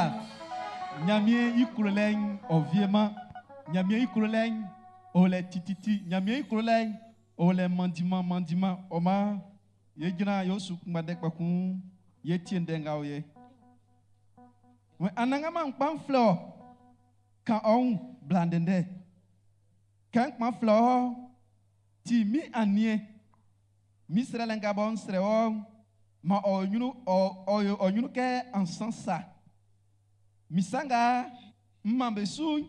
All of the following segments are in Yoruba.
Alléluia. Nyamie ikuleng oviema. Nyamie ikuleng ole tititi. Nyamie ikuleng ole mandima. Oma yejina yosuk madek bakun yetien denga ye. We anangama nkpan flo kan on blandende. Kan nkpan flo ti mi anie. Mi srelenga bon sreon ma onyunu ke ansansa. Misanga mambesu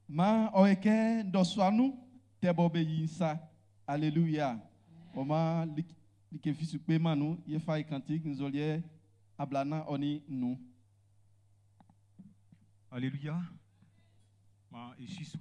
ma oeke ndoswanu tebobe yinsa. Alléluia. Oma like fisu pe manu ye fa kantik nzolie ablana oni nu. Alléluia. Ma ishisu.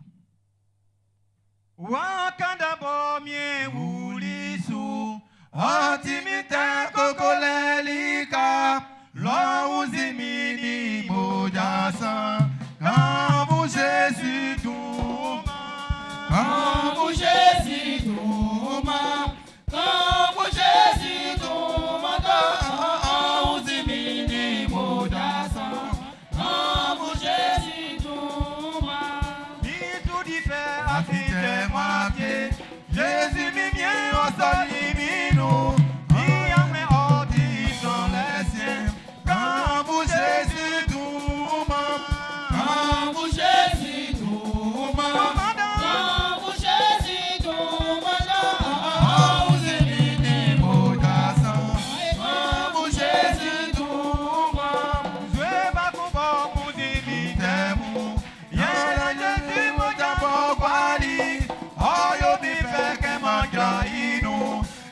Wakanda bomie ulisu. Otimite kokolelika. Lo uzimini mojasa. Quand vous Jésus touma. Quand vous Jésus touma. Quand vous Jésus touma. Quand uzimini mojasa. Quand vous Jésus touma. Ni tout diffère à fite moi pied. Jésus mi vient au sol divino. Ni a mes ordis dans les cieux. Quand vous Jésus touma. Quand vous Jésus touma. Quand vous Jésus touma. Quand vous élimine Modassa. Quand vous Jésus touma. Je vais pas comprendre pour limiter mon. Y'a Jésus mon d'abord quali. Oh yo bi fait que mangra ino.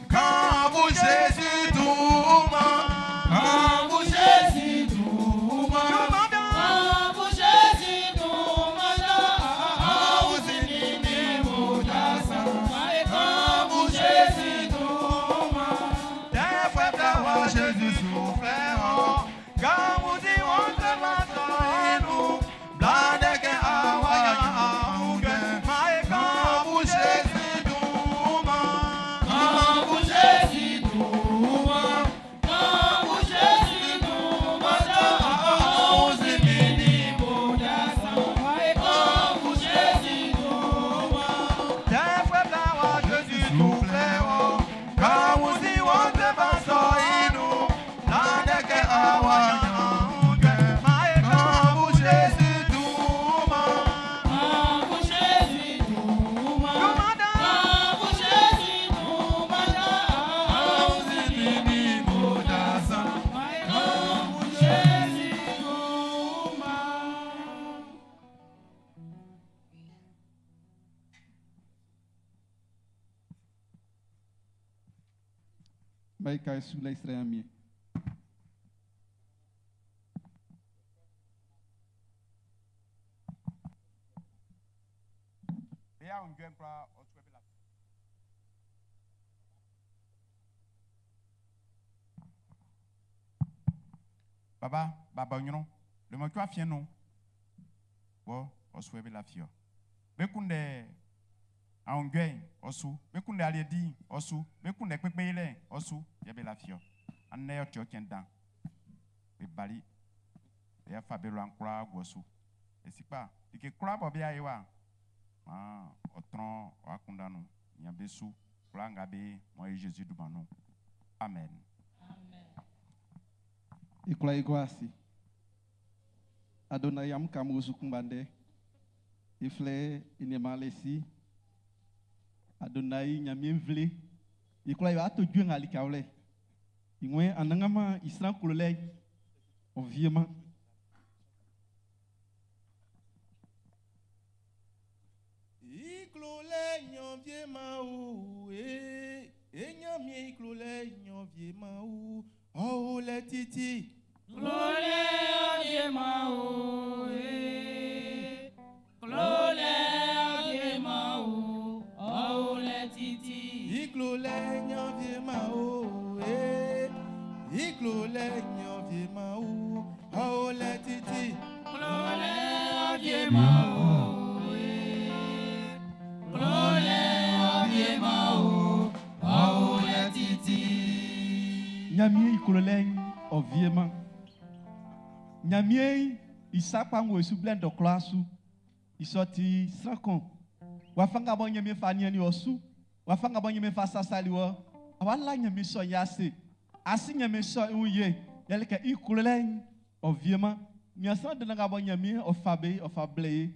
Quand vous Jésus touma. Quand vous Jésus touma. Quand vous Jésus touma. Quand vous élimine Modassa. Quand vous Jésus touma. Des fois d'avoir Jésus souffert. Quand vous dites on te va nous. Blande que awa quand vous Jésus touma. Quand vous Jésus touma. Quand vous Jésus touma. Quand vous élimine Modassa. Quand vous Jésus touma. Des fois d'avoir Jésus souffert. Quand vous dites on te va nous. Blande que awa quand vous Jésus touma. Quand vous Jésus touma. Quand vous Jésus touma. Quand vous élimine Modassa. Quand vous Jésus touma. Baika sous l'extrême. Baba, le mot quoi fien non? Bon, on souhaite la fio. Bekunde a un gain, osu. Bekunde a di, osu. Bekunde pepele, osu. Yabe la fio. An ne yo kenda. Be bali. Ya fabelo an kra gosu. Et si pas, il que kra ba bia yewa. Ah, otron wa kundanu. Nyabesu, kra ngabe moi Jésus du banon. Amen. Ikula iguasi. Adonai am kamuzu kumbande. Ifle inemalesi. Adonai nyamien vle. Ikula yo ato duen ali kaule. Ingwe anangama isran kulele. Oviema. Iklole nyonviema ou nyamie iklole nyonviema ou. Oh le titi. Klole nyonviema ou Klole nyonviema ou. Oh le titi. Iklole nyonviema ou Iklole nyonviema ou. Oh le titi. Klole nyonviema ou Klole nyonviema ou. Oh le titi. Nyamie ikulele oviema. nyamie isapa ngo isu blend de classe isoti srakon wafanga bo nyamie fa ni osu wafanga bo nyamie fa sasali wo awala nyamie so yase asi nyamie so unye yeleke ikulelen oviema nyasa de nga bo nyamie ofabe ofable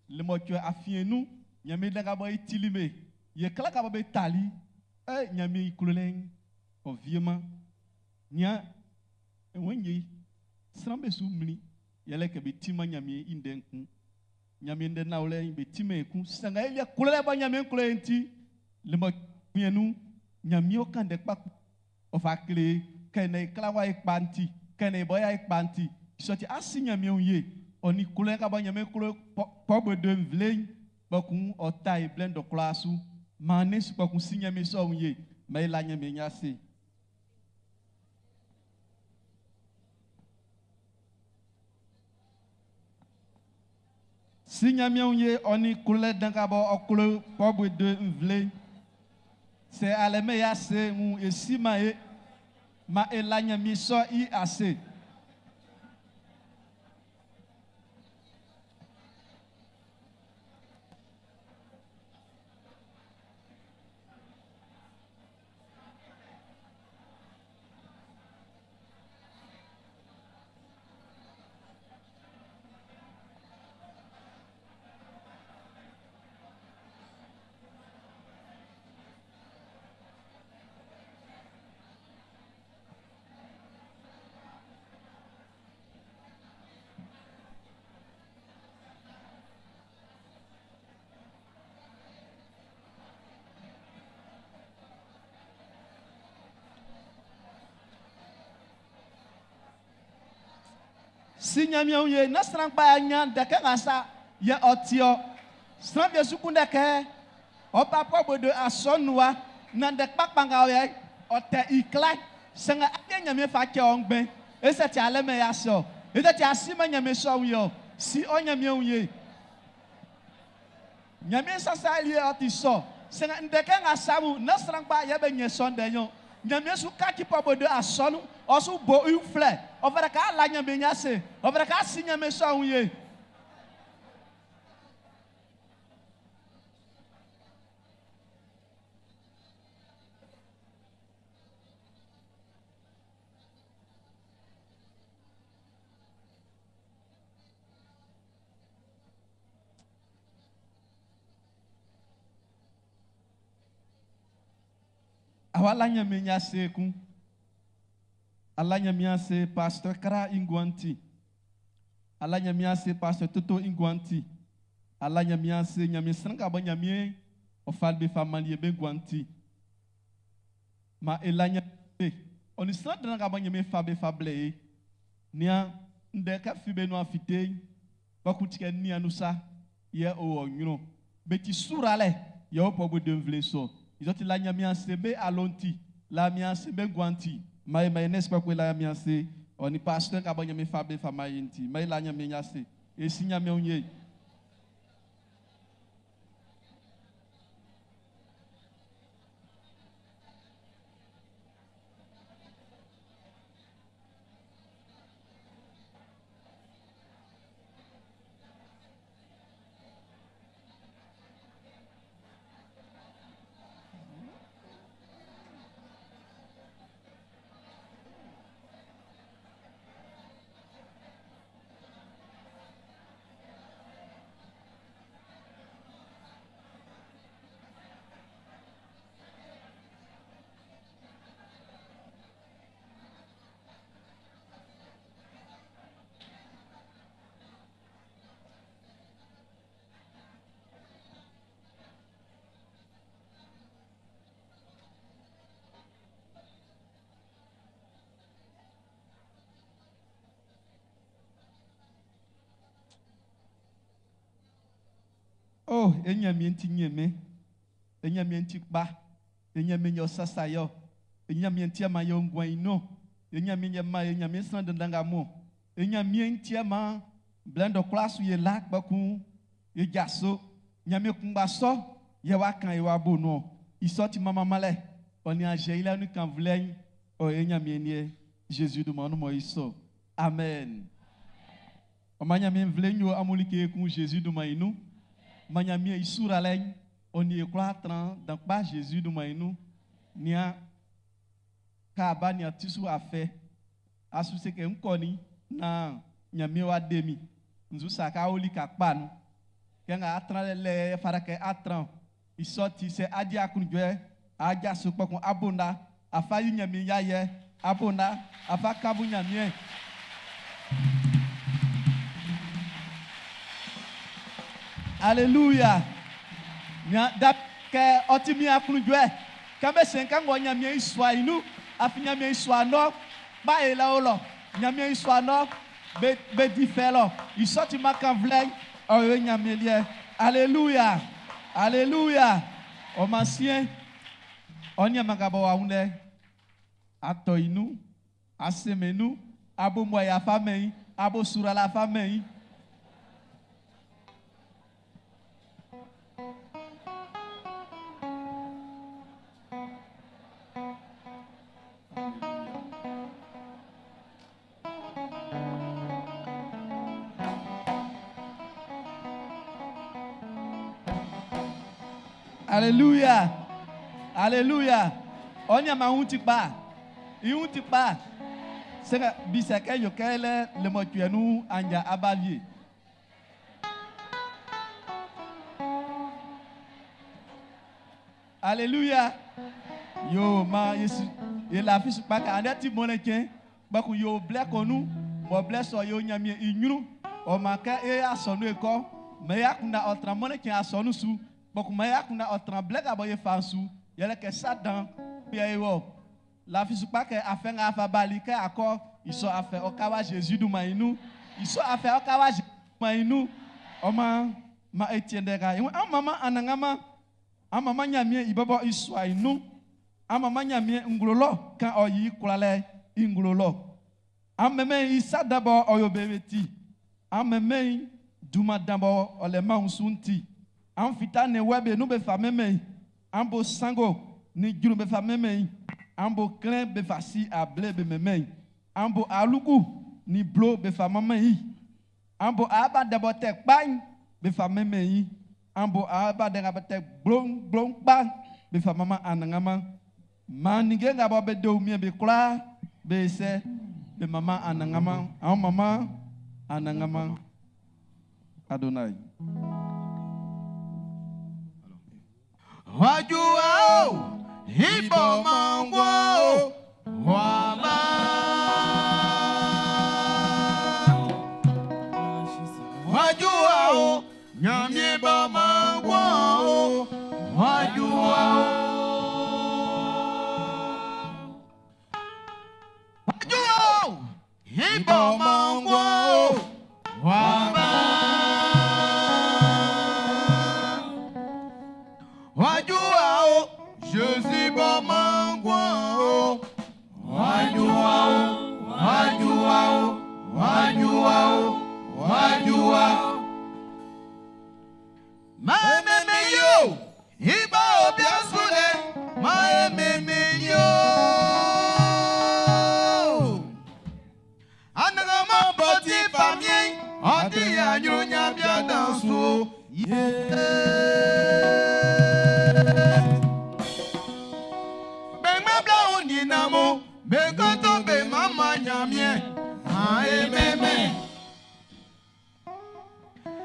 le motio afienu nyamie de nga bo itilime ye kala ka bo tali nyamie ikulelen oviema nya enwenye srambe su mni yeleke betima nyamie indenku nyamie de naule betima eku sanga ile kulele ba nyamie kulenti le motienu nyamie okande pa ofakle kene klawa ekpanti kene boya ekpanti soti asinya miye oni kule ka ba nyame kule pobo de vlein ba kun otai blend de classe manes ba kun sinya mi so ye mai la nyame nyase sinya miye oni kule danga ba okule pobo de vlein c'est aleme yase mu esima e ma elanya mi so I ase si nyamion ye na sran pa nya de ke ngasa ye otio sran be sukunde ke o papa bodo asonua na de papanga ye ote ikla senga ade nyame fa ke ongben eseti aleme ya so eseti asima nyame so yo si onyamion ye nyame sasali oti so senga de ke ngasa mu na sran pa ye be nye sonde yo nyame su ka ki papa bodo asonu osu bo u fle overa ka la nyame nyase overa ka si nyame so unye awala nyame nyase ku ala nyamiase pastor Kara Ingwanti ala nyamiase pastor Toto Ingwanti ala nyamiase nyamisanga ba nyamie ofalbe family be Ingwanti ma elanya on isra danga ba nyamie fabe fable nia ndeka fibe no afite ba kutika ni anusa ye o onyo beti surale ye o pobo de vleso izoti la nyamiase be alonti la miase be Ingwanti mais n'est pas que la miase on est pasteur ka ba nyame fabe famille nti mais la nyame nyase e si nyame onye oh enyame nti nyeme enyame nti ba enyame nyo sasa yo enyame nti ama yo ngwan no enyame nyema enyame san dandanga mo enyame nti ama blend of class ye la bakun ye jaso nyame kumba so ye wa kan ye wa bo no isoti mama male oni age ila nu kan vlen o enyame nie Jésus do mano mo isso amen On m'a mis vlenyo amulike ku Jésus du maïnou. M'a mis isura leng. On y croit dans pas Jésus du maïnou. Nia kaba nia tisu afe. Asu se ke nkoni na nyami wa demi. Nzu saka oli kakpanu. Kenga atran le farake atran. Isoti se adia kunjwe. Adia sukpa kun abunda. Afayi nyami yaye. Abunda. Afa kabu nyami. Alléluia. Ke otimi akunjwe. Kambe senka ngo nyami iswa inu. Afi nyami iswa no. Ba ela olo. Nyami iswa no. Be difero. Isoti makan vlei. Oye nyami liye. Alléluia. Alléluia. O mansien. Onya magabo wa unde. Ato inu. Asemenu. Abo moya famei. Abo sura la famei. Alléluia. Alléluia. On y a ma honte pas. Honte pas. C'est que bisaka yokele le motuenu anja abalier. Alléluia. Yo ma yesu. Et la fiche pas qu'en ti moneke. Ba ku yo ble konu. Mo ble so yo nyamie inyuru. O maka e asonu eko. Me yakuna otra moneke asonu su. Beaucoup maya kuna otramble aboye fansu yele ke sadan yewo la fisu pa ke afen afa bali ke akor iso afa okawa Jésus du mainu iso afa okawa mainu oma ma etiendera mama anangama mama nyamie ibobo iso ainu mama nyamie ngulolo kan oyi kulale ingulolo ameme isa dabo oyobeweti ameme duma dabo olema unsunti Amfita ne webe nou be fa meme. Ambo sango ni juru be fa meme. Ambo klen be fa si a ble be meme. Ambo aluku ni blo be fa meme. Ambo aba de botek bang be fa meme. Ambo aba de botek blong blong bang be fa mama anangama. Manige ngabo be do mi be kla be se be mama anangama. Am mama anangama. Adonai. Wajua hipo mangwa waba wajua nyamye ba mangwa wajua wajua hipo mangwa waba Wajuao, Jésus bon mangwa. Wajuao, wajuao, wajuao, wajuao. Maememe yo, iba obiasule. Maememe yo. Anagama poti famille, ati anyunya bia dansu. Namo, bekoto be mama nyamie, aememe.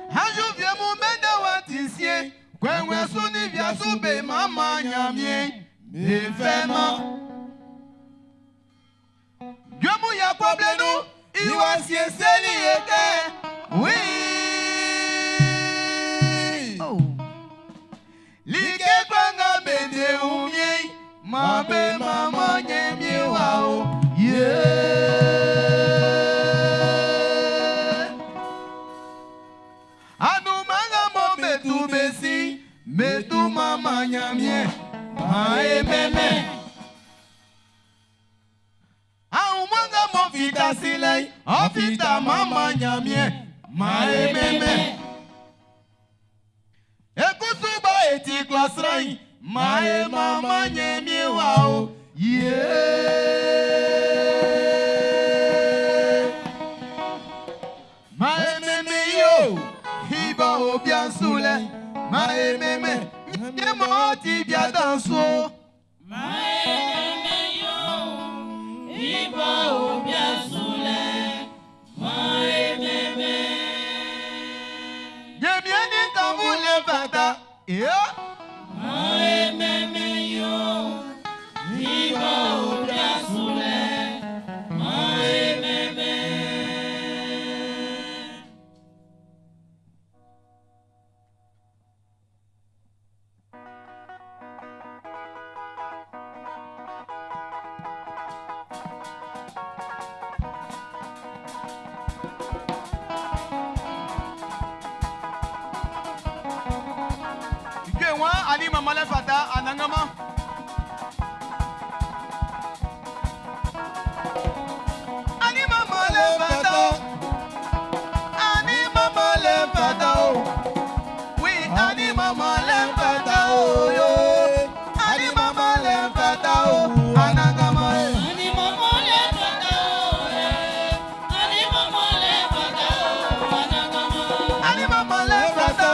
Haju vie mu mende watisie, kwenwe suni via sube mama nyamie, befema. Gyomu ya kwablenu, iwa sieseli eke, oui. Like kwanga bende umye. Mabe mama nyemi wao Anu manga mo betu besi betu mama nyamie ae meme Au manga mo fita silei afita mama nyamie mae meme Ekusuba eti klasrai Mae mama nyemi wao Mae meme yo, hiba o bien soule. Ma meme, nye mo ti bia danso. Ye bien ni kamule fata. Ali mama le fata anangama. Ali mama le fata. Ali mama le fata. Oui, Ali mama le fata. Yo. Ali mama le fata. Anangama. Ali mama le fata. Ali mama le fata. Anangama. Ali mama le fata.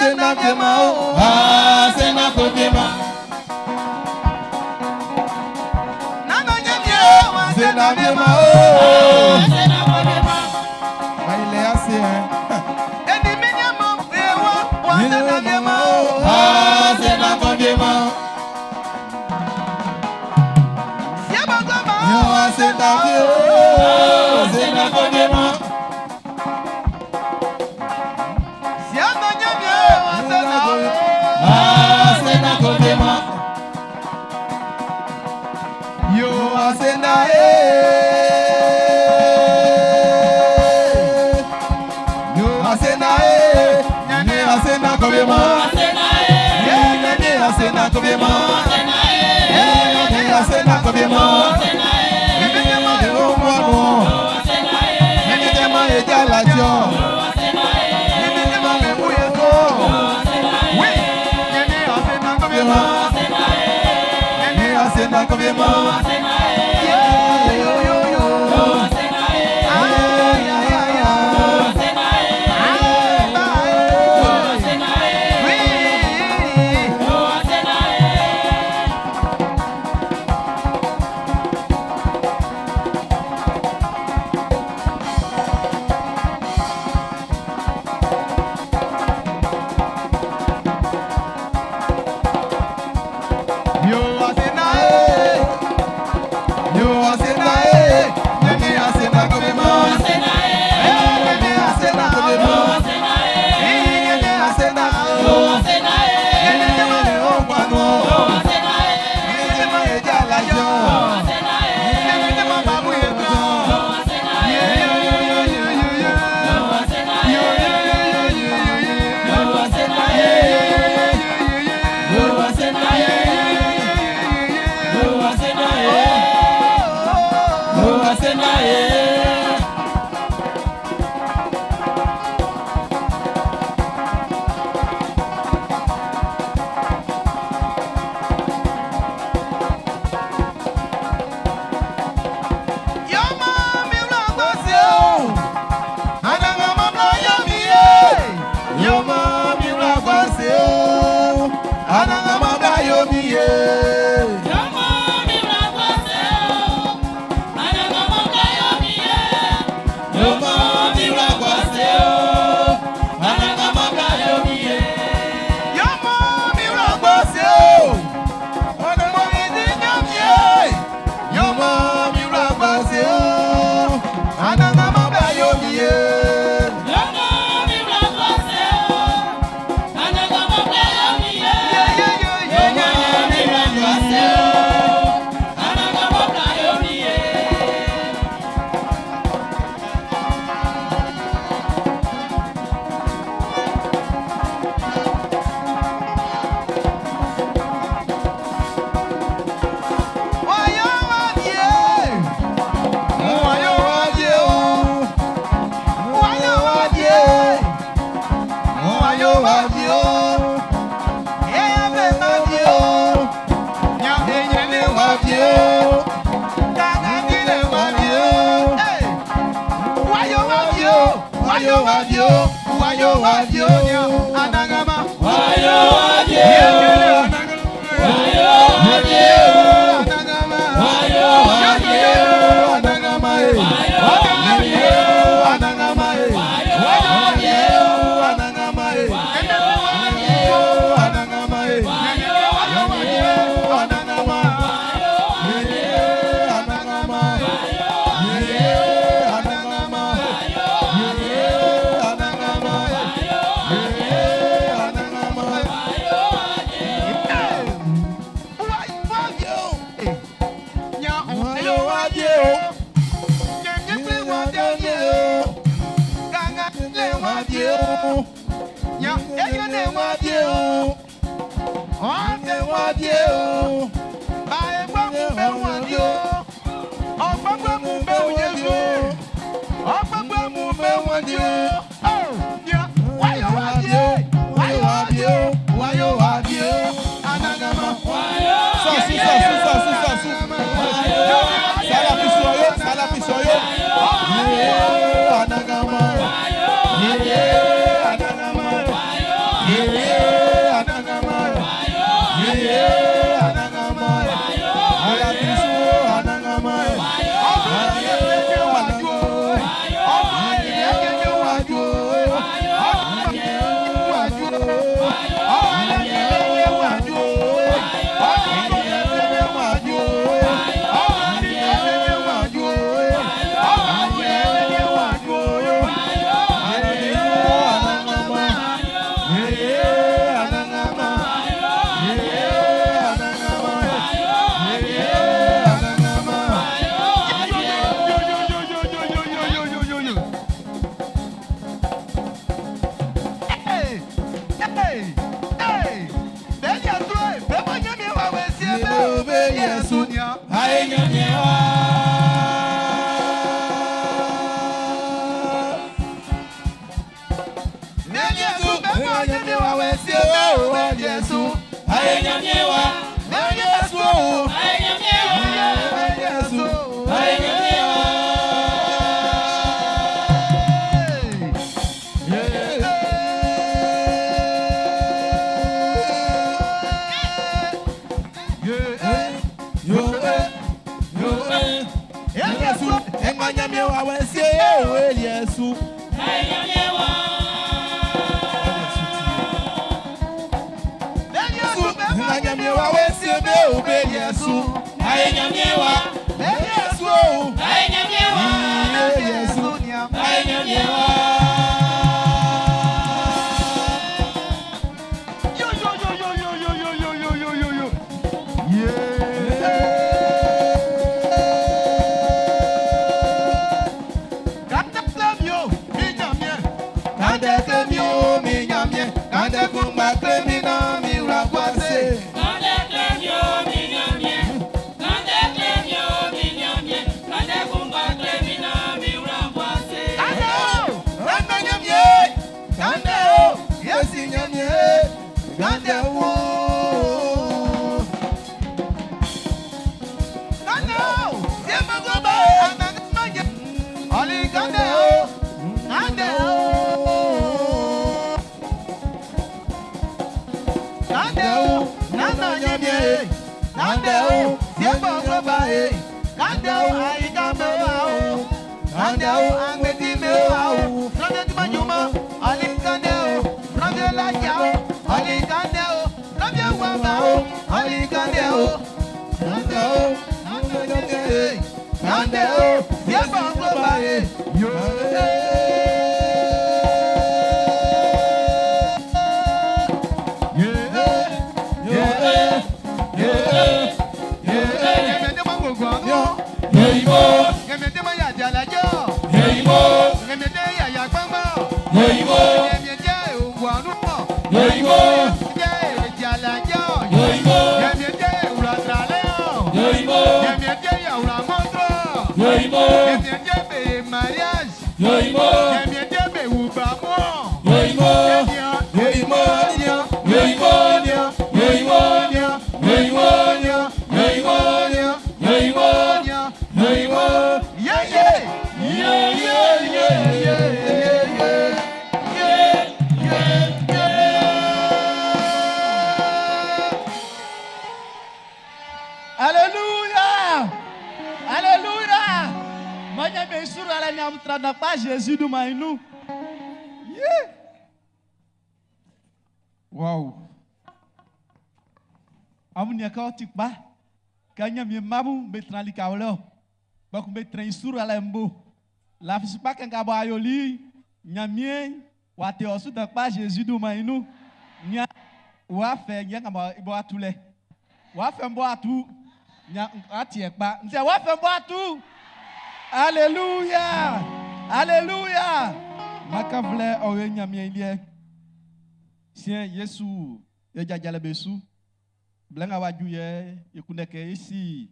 sena biema o. sena kobiema. Nana nyamie wa sena biema o. Sena kobiema. Il est assez hein. Eni minyama ewa wa sena biema o. Sena kobiema. Siaba gaba Yo sena biema. Sena kobiema. Siaba nyamie wa sena o. Sena kobiema. Yo wa sena Yo wa sena Nyame wa sena kobiema. Sena Nyame wa sena kobiema. Nyame wa sena kobiema. Nyame wa mwana. Nyame wa ejalajo. Nyame wa muyeko. Oui, nyame wa sena kobiema. Nyame wa sena kobiema. Yo yo yo yo. Ay ay ay ay. Yeah. Ayenyamyewa. Yesu. Ayenyamyewa. Yesu. Ayenyamyewa. Yesu. Enganyamyewa wensie Yesu. Ayenyamyewa. Enganyamyewa wensie Yesu. Ayenyamyewa. Yesu. Ayenyamyewa. Yesu. Ayenyamyewa. Jésus nous m'a nous. Yeah. Wow. Amunia ka tikba. Kanya mi mabu betran li kawlo. Ba ku betran suru ala mbo. La fisipa kan ka ba ayoli nyamie wate osu da pa Jésus nous m'a nous. Nya wa fe nya ka ba ibo atule. Wa fe mbo atu nya atie pa. Nse wa fe mbo atu. Alléluia. Alléluia. Makavle oye nyamie ilie. Sien Yesu ye jajale besu. Blenga waju ye yekuneke isi.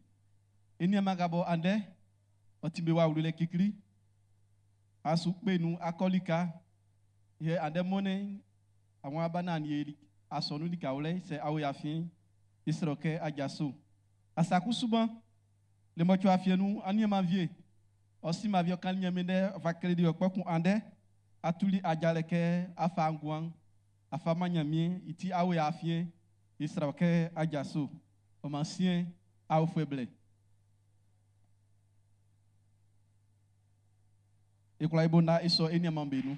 Eni magabo ande otimbe wa ulule kikri. Asukpe nu akolika ye ande mone awon abanani ye asonu dikawle se awo yafin isroke ajaso. Asaku suban le mocho afienu ani ma vie. Aussi ma vie kan nyamende va crédit okpokun ande atuli ajaleke afa ngwan afa manyamie iti awe afie israke ajaso o mancien au faible e kula ibona iso eni amambenu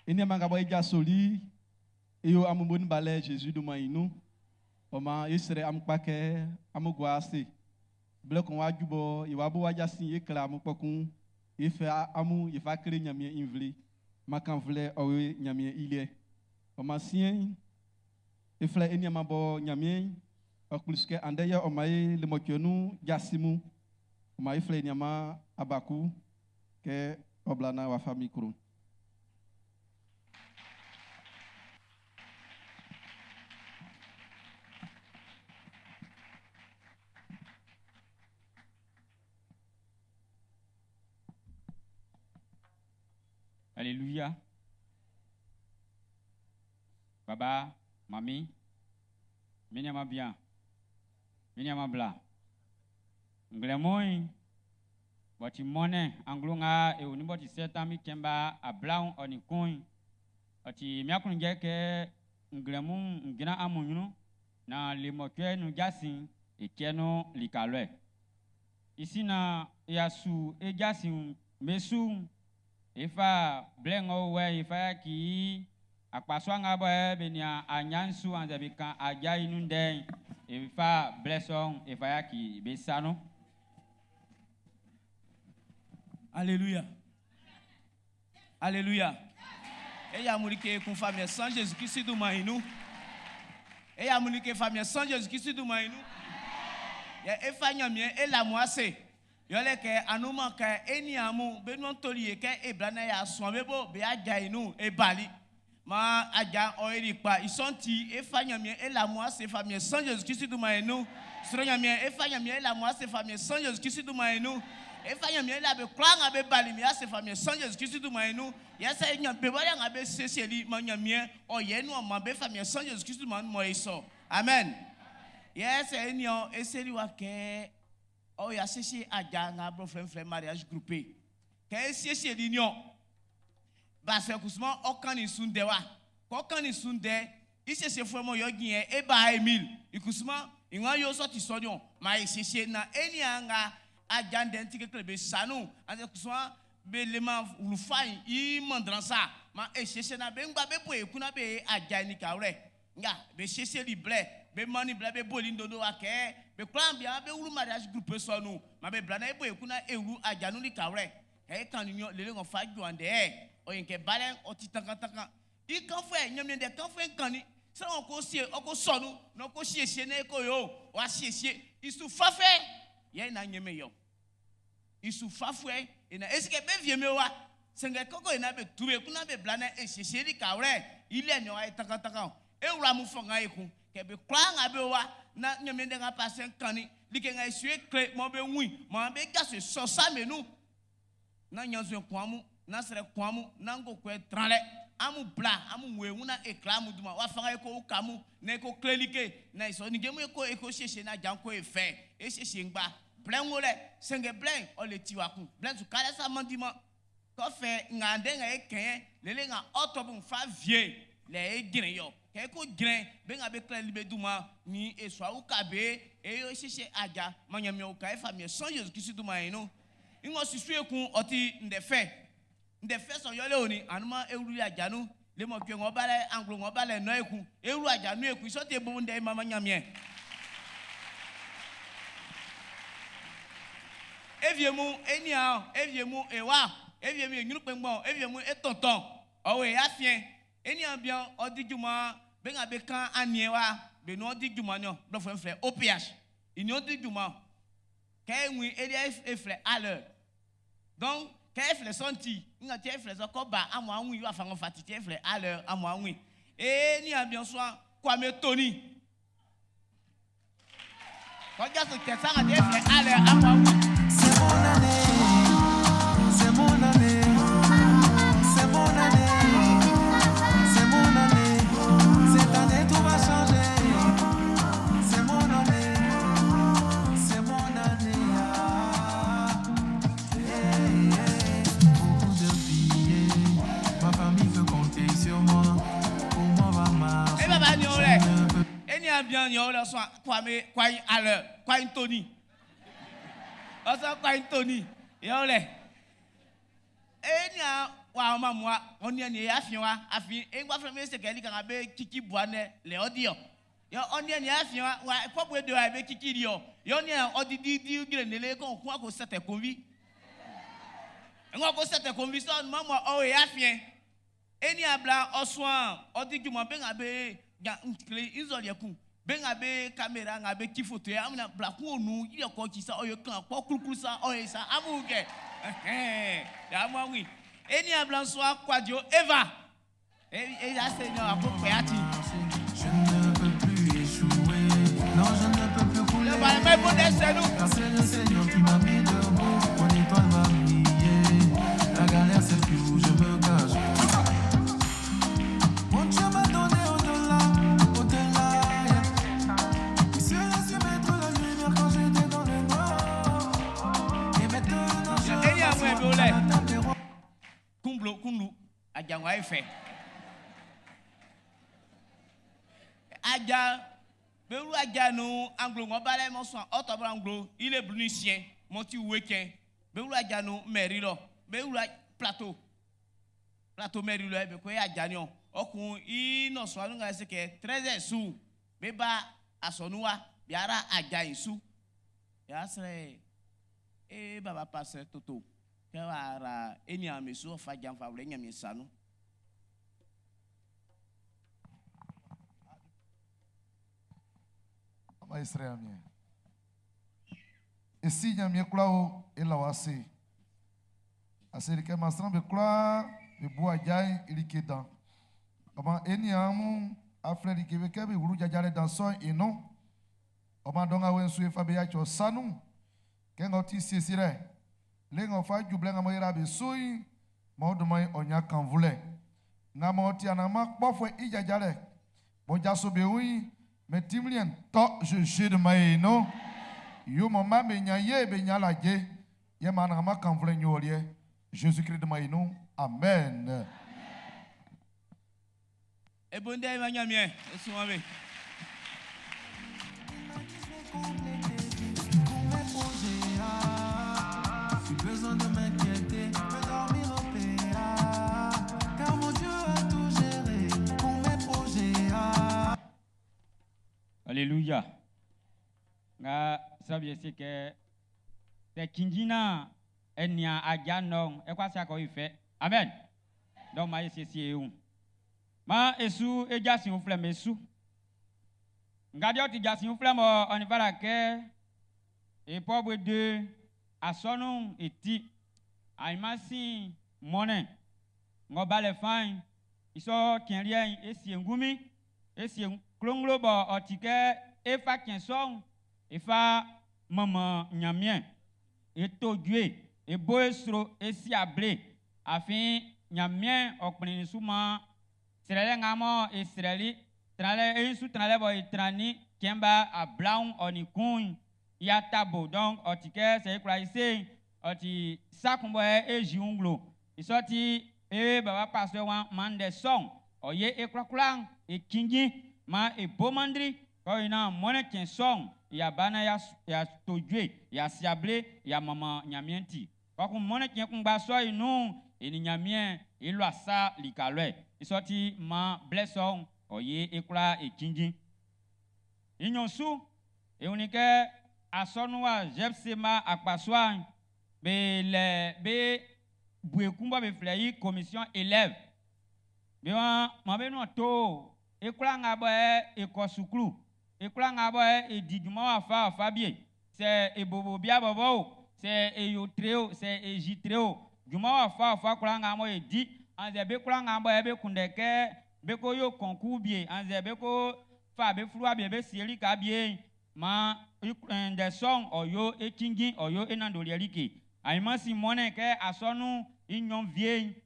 eni amangabo ajaso li iyo amumboni balé Jésus do mainu oma isre amkpake amugwase ble kon wajubo iwabo wajasin ekla amukpokun ife amu ifa kre nyamie invli makan vle owe nyamie ilie oma sien ifle eniamabo nyamie okuluske andeye omaye le mokionu jasimu oma ifle eniama abaku ke oblana wa famille kru. Alléluia. Baba, mamie, minyama bien, minyama bla. Nglemoy, boti mone, anglonga e uni boti setami kemba a blanc oni coin. Ati miakun geke nglemun ngina amunyunu na limokwe nu jasin e keno likalwe. Ici na yasu e jasin mesu ifa blengo we ifa ki akpaswanga boy benia anyansu anzabika aja inunde ifa blesson ifa ki besano. Alléluia. Alléluia. Et ya moulike kon famille sans Jésus-Christ du maïnou. Et ya moulike famille sans Jésus-Christ du maïnou. Ya efanya mien et la moise. Yole ke anuma ke eni amu benon toliye ke e blana ya swamebo be aja inu e bali. Ma aja oiri pa isonti efanya mien et la moise famille sans Jésus-Christ du maïnou. Sronya mien efanya mien et la moise famille sans Jésus-Christ du maïnou. E fanya mi la be klang abe bali mi ase famille sans Jésus-Christ du maïnou ya sa nya be bali ngabe seseli manya mi o ye no ma be famille sans Jésus-Christ du maïnou mo iso amen yes enyo eseli wa ke o ya sesi aja nga bro frère mariage groupé ke seseli nyo ba se kusma o kan isunde wa ko kan isunde isese fremo yo gien e ba Emile ikusma inwa yo so ti sonyo ma isese na eni anga ajande ntike klebe sanu ande kuswa be lema ulufai I mandransa ma esheshe na be ngba be po ekuna be ajani kawre nga be sheshe libre be mani bla be bolindo do ake be plan bia be ulu mariage groupe sonu ma be blana e po ekuna ewu ajanu ni kawre e kan nyo lele ngo faju ande o yinke balen o titanka I kan fo nyamne de kan fo kan se on ko sie o ko sonu no ko sheshe na ko yo wa sheshe isu fafe ye na nyeme yo isu fafwe ina esike be viemewa senge koko ina be tube kuna be blana eshesheri kawre ile nyo ay takataka ewra mu fonga eku ke be kwanga be wa na nyemende nga pasen kani like nga esue kre mo be wi mo be gaso so samenu na nyanzo kwamu na sere kwamu na ngokwe tranle amu bla amu wewu na eklamu duma wa fanga eko ukamu na eko klelike na iso ni gemu eko sheshe na janko efe esheshe ngba Blanc senge blanc o le tiwaku blanc su kala sa mandima ko fe ngande nga eken lele nga otobun fa vie le egren yo ke ko gren be nga be kla libe duma ni eswa ukabe e yo sese aja manyame o kai famille sans Jésus-Christ duma eno ngo sisu ekun oti ndefe so yo le oni anuma ewuru aja nu le mo kwe ngo bale anglo ngo bale no ekun ewuru aja nu ekun so te bo nde mama nyame eviemu enia eviemu ewa eviemu enyunu pengbo eviemu etonton owe afien enia bien odijuma be nga be kan aniewa be no odijuma no bro frère OPH ini odijuma kaenwi elia efle à l'heure donc kaefle sonti nga tie efle so ko ba amo anwi yo afango fatiti efle à l'heure amo anwi enia bien so Kwame Tony ko jaso tesanga tie efle à l'heure amo anwi. C'est mon année, c'est mon année, c'est mon année, c'est mon année. Cette année tout va changer. C'est mon année, c'est mon année. Beaucoup de billets, ma famille veut compter sur moi. Pour moi va marcher. Eh baba nyole, eni ambian nyole so Kwame à l'heure, Kwame Tony. Asa Kwame Tony, yole. Enya wa mamwa, oni ani afiwa, afi engwa frame se keli kan abe kiki boane le odio. Yo oni ani afiwa, wa popo de abe kiki dio. Yo ni odi di grenele kon kwa ko sete konvi. Engwa ko sete konvi so mamwa o e afien. Eni abla oswan, odi juma ben abe ga nkle izolie kun. Ben abe caméra ngabe ki photo ya amna blaku onu ile ko ki sa oyo kan ko kurukuru sa oyo sa amuke ya mwawi eni abla so akwadio Eva e ya se no akopé ati Je ne peux plus échouer. Non, je ne peux plus couler. le ba me bonne c'est nous Car c'est le Seigneur qui m'a mis debout. Mon étoile va briller. La galère c'est plus où je me cache. ngwa fait aja beru aja no anglo ngwa bale mo so otobra anglo ile brunisien mo ti weekend beru aja no merilo beru plateau merilo e be ko aja ni okun ino so anu nga se ke 13 sous beba asonuwa biara aja insu ya sre baba passer toto ke ara eni amesu fa jam fa wle nyame sanu ama Israel mie esi nyame klao elawase aseri ke masran be kla be bo aja ilikedan ama eni amu afredi ke be ke be wuru jajare dan so ino oma donga wensu e fa be ya cho sanu kengo ti sesire lengo fa juble nga moira be sui mo do mai onya kan vule nga mo ti anama kpofo ijajare bo jaso be wi metimlien to je de mai no yo mama be nya ye be nya la je ye mana ma kan vule nyolie Jésus Christ de mai no amen e bonde ma nyamie esu ma be Besoin de m'inquiéter, me dormir en paix, car mon Dieu a tout géré pour mes projets. Alléluia. Nga sabye se ke te kinjina enya ajanon e kwa sa ko ife. Amen. Donc ma yesi si eun. Ma esu e jasin ou flem esu. Nga dio ti jasin ou flem on ivara ke e pobre de asonon eti aimasi mone ngoba le fain iso kenrien esi ngumi esi klonglo bo otike efa kenson efa mama nyamien etodue ebo esro esi abre afin nyamien okprin suma srele ngamo esreli trale ensu trale bo etrani kemba a brown onikun ya tabo donc otike c'est quoi ici oti sakumbo e jiunglo isoti e baba pasteur wan mande song oye e kwaklang e kingi ma e bomandri ko ina mone ken song ya bana ya tojwe ya siable ya mama nyamienti ko ku mone ken ku gba so inu eni nyamien e lo asa likalwe isoti ma blessong oye e kra e kingi inyonsu e unike asonwa jepsema akpaswa be buekumba be flei commission élève be wa mabe no to ekula ngabo e kosuklu ekula ngabo e diguma afa fabie c'est ebobo bia bobo c'est eyotreo c'est ejitreo juma afa kula ngamo e di anze be kula ngabo e be kundeke be ko yo concours bie anze be ko fa be flua be sieli ka bie ma the song oyo ekingi oyo enandolielike aimasi mone ke asonu inyon vie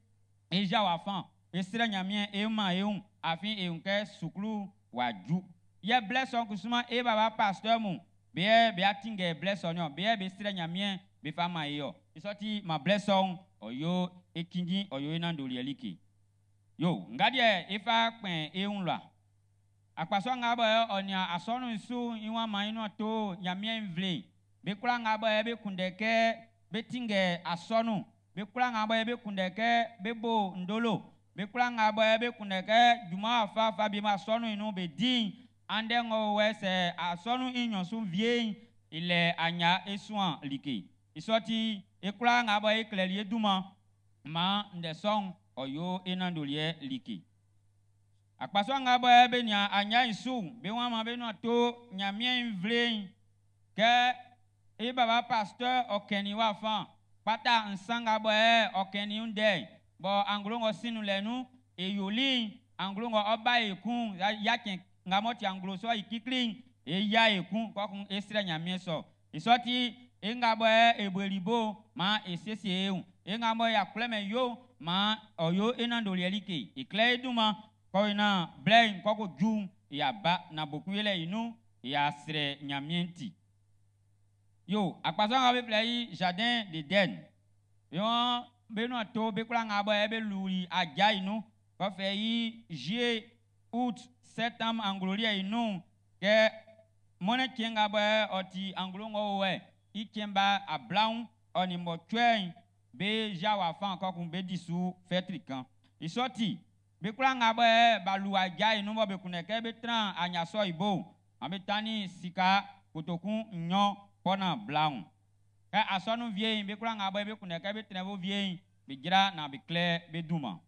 eja wafan esira nyamien ema eun afin eun ke suklu waju ye bless on kusuma e baba pasteur mu be atinge bless on be sira nyamien be fama yo isoti ma bless on oyo ekingi oyo enandolielike yo ngadie ifa pen eun la akpaso ngabo onia asonu isu iwa maino to nyamien vle be kula ngabo be kundeke be tinge asonu be kula ngabo be kundeke be bo ndolo be kula ngabo be kundeke juma afa bi ma asonu inu be din ande ngo wese asonu inyosu vie ile anya esuan like isoti ekula ngabo eklelie duma ma nde song oyo enandolie like akpaso ngabo be nya anya isu be wa ma be no to nyamien vle ke e baba pasteur okeni wa fan pata nsanga bo okeni unde bo anglo ngo sinu lenu e yoli anglo ngo oba ekun yakin ngamoti anglo so ikikling e ya ekun ko kun esira nyamien so isoti e ngabo ebelibo ma esese eun e ngamo ya kleme yo ma oyo enandolielike ikle duma ko ina blain ko jum ya ba na bokuyele inu ya sre nyamienti yo akpaso ngabe play jardin d'Éden yo beno to be kula ngabo ebe luri aja inu ko fe yi juillet août septembre angloria inu ke mone kenga ba oti anglo ngo we ikemba ablaun oni mo twen be jawa fan ko kun be disu fetrikan isoti be kula ngabo ba lu aja inu mo be kuneke be tran anya so ibo ambetani sika kotokun nyo pona blaun e asonu vie be kula ngabo be kuneke be tran vie be gira na be clear be duma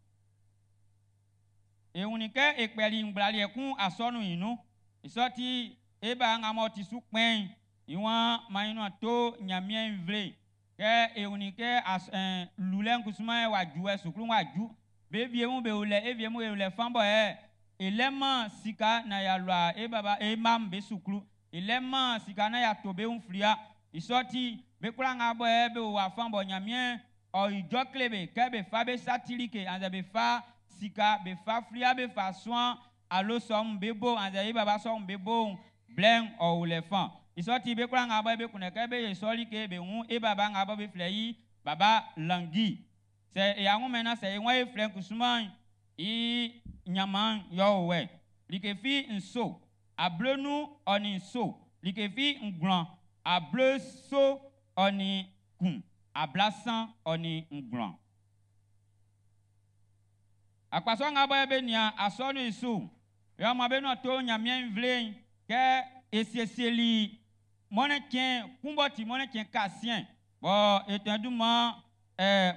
e unike ekpeli ngbali ekun asonu inu isoti eba ngamo ti sukpen iwan mayinu to nyamie vle ke e unike as lulen kusuma wa juwe sukru wa ju be vie be ole e vie ole fambo elema sika na ya lwa e baba e mam be sukru elema sika na ya tobe unfria isoti be kula ngabo be wa fambo nyamie o ijo klebe ke be fa be satirike ande be fa sika be fa fria be fa soin alo som bebo ande baba som bebo blen o ulefan isoti be kula ngabo be kuneke be soli ke be hu e baba ngabo be flei baba langi se ya ngumena se nwe flen kusuman i nyaman yo we likefi nso ablenu oni nso likefi ngran able so oni kun ablasan oni ngran akpaso ngabo ebe nia asonu isu yo ma be no to nyamien vle ke esieseli monekien kumboti monekien kasien bo etenduma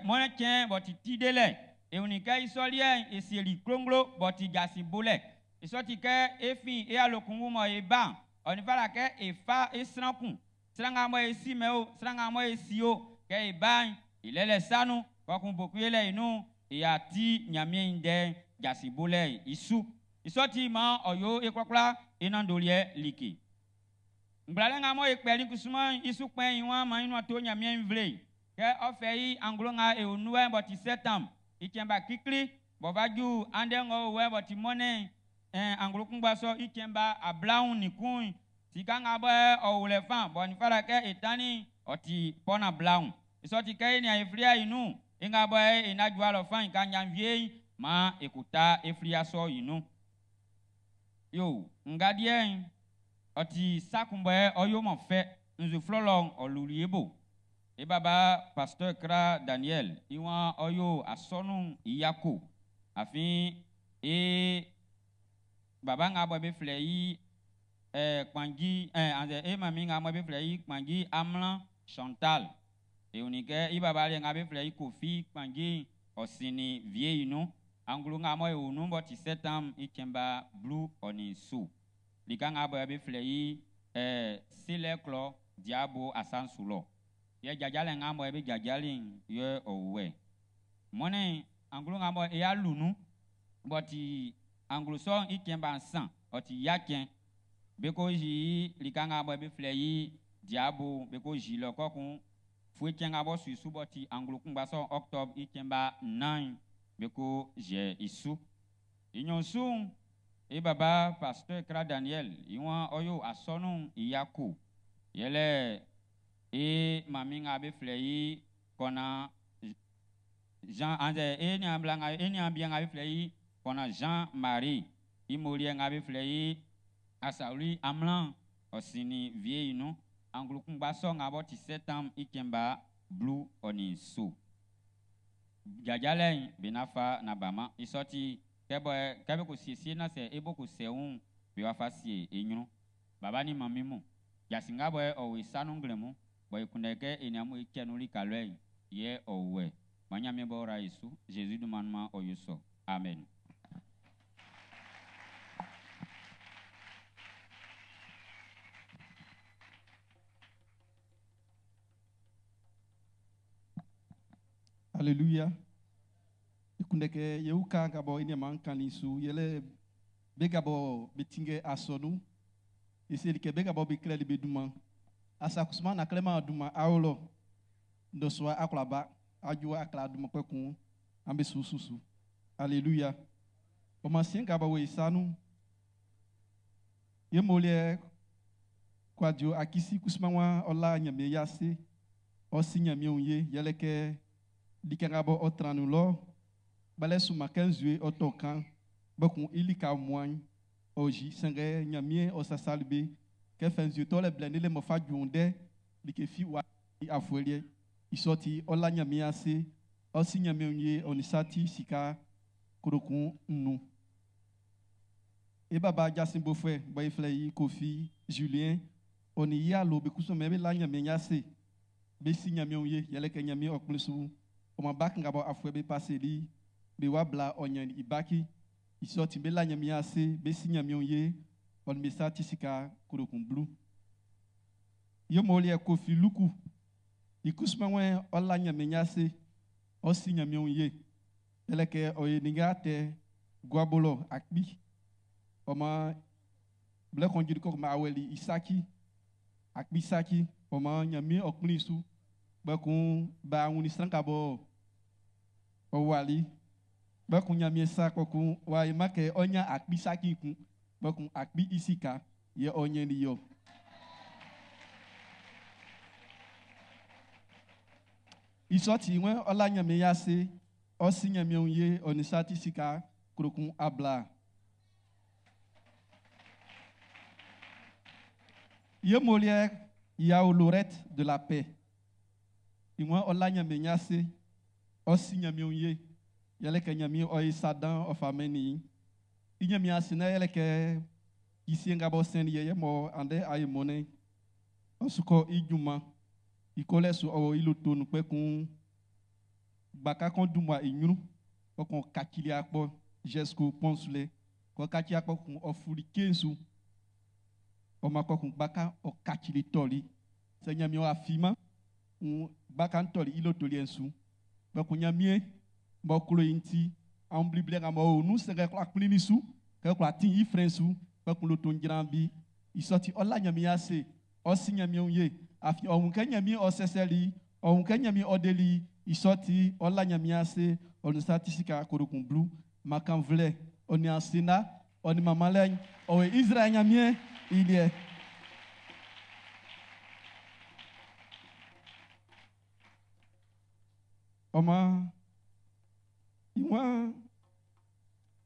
monekien boti tidele e unika isolie esieli kronglo boti gasi bole isoti ke efi e alokungu mo eba onifala ke efa esrankun sranga mo esimeo sranga mo esio ke iban ilele sanu kokun bokuyele inu yati nyamie inde gasi bole isu isoti ma oyo ekokla inandolie liki ngbala nga mo ekpeli kusuma isu pen iwan ma inu to nyamie vle ke ofei anglo nga e onuwe boti setam ikemba kikli bobaju ande ngo we boti mone anglo kungba so ikemba ablaun nikun sika nga ba o le fan bon fara ke etani oti pona blaun isoti ke ni afria inu inga ba ina jualo fan kan janvier ma ekuta efria so inu yo ngadien oti sakumba oyo mo fe nzu flolong oluliebo e baba pasteur Kra Daniel iwan oyo asonu iyako afin e baba nga bo be flei kwangi ande mami nga mo be flei kwangi amlan Chantal e unike i baba le nga be flei Kofi kwangi osini vie inu angulu nga mo e unu boti setam ikemba blue oni su lika nga bo be flei sile klo diabo asansulo ye jajale nga mo be jajalin ye owe mone angulu nga mo e alunu boti angulu so ikemba san oti yaken beko ji likanga bo be flei diabo beko ji lo kokun fu kenga bo su boti angulu kungba so octobre ikemba 9 beko je isu inyosu e baba pasteur Kra Daniel iwan oyo asonu iyako yele e mami nga be flei kona Jean ande e ni amblanga e ni ambianga be flei kona Jean Marie imoli nga be flei asauli amlan osini vie inu angulu kungba so nga boti setam ikemba blue oni so jajalen benafa na bama isoti kebe ko sisi na se ebo ko seun be wafa sie enyu baba ni mami mu yasinga boy o wisanu nglemu boy kundeke enyamu ikenuli kalwe ye owe manyame bora Yesu Jésus du manma oyuso amen. Alléluia. Ikundeke yeuka gabo ine mankanisu yele begabo betinge asonu iselike begabo bekleli beduma asa kusuma na klema duma aulo ndoswa aklaba ajua akla duma kwekun ambe sususu. Alléluia. Omasien gabo we sanu yemole kwadio akisi kusuma wa ola nyame yase osi nyame onye yeleke dikangabo otranulo balesu makenzue otokan bakun ilika moine oji senge nyamie osasalbe ke fenzu to le blende le mofa junde dike fi wa afuelie isoti ola nyamie ase osi nyamie onye onisati sika kurokun nu e baba jasin bofre boy flei Kofi Julien oni ya lo be kuso mebe la nyamie nyase be si nyamie onye yele ke nyamie oklusu o ma bak ngabo afue be paseli be wabla onyen ibaki isoti be la nyamie ase be si nyamie onye on misati sika kurokun blue yo molie Kofi luku ikusma wen ola nyamie nyase osi nyamie onye yele ke oye ningate guabolo akbi oma ble konjiri ko ma aweli isaki akbi saki oma nyamie oklisu bakun ba woni sanka bo o wali bakun nyamie sakokun wa imake onya akbi saki kun bakun akbi isika ye onye ni yo isoti wen ola nyamie yase osi nyamie onye onisati sika kurokun abla ye molière ya Lorette de la paix imwa ola nyamie nyase osi nyamie onye yele ke nyamie oyi sadan ofameni inyamie asina yele ke isi ngabo sen ye mo ande ayi mone osuko ijuma ikole su o ilotonu pe kun baka kon dumwa inyuru okon kakili akpo jesko ponsule ko kaki akpo kun ofuri kensu o makokun baka o kakili toli se nyamie o afima baka ntoli ilotoli ensu bakun nyamie bo kulo inti en bible ngamo onu se ga kwa klinisu ka kwa tin ifrensu bakun loton jirambi isoti ola nyamie ase osi nyamie onye afi ohun kan nyamie oseseli ohun kan nyamie odeli isoti ola nyamie ase onu statistika korokun blue makan vle oni asina oni mamalen o Israel nyamie ilie oma iwa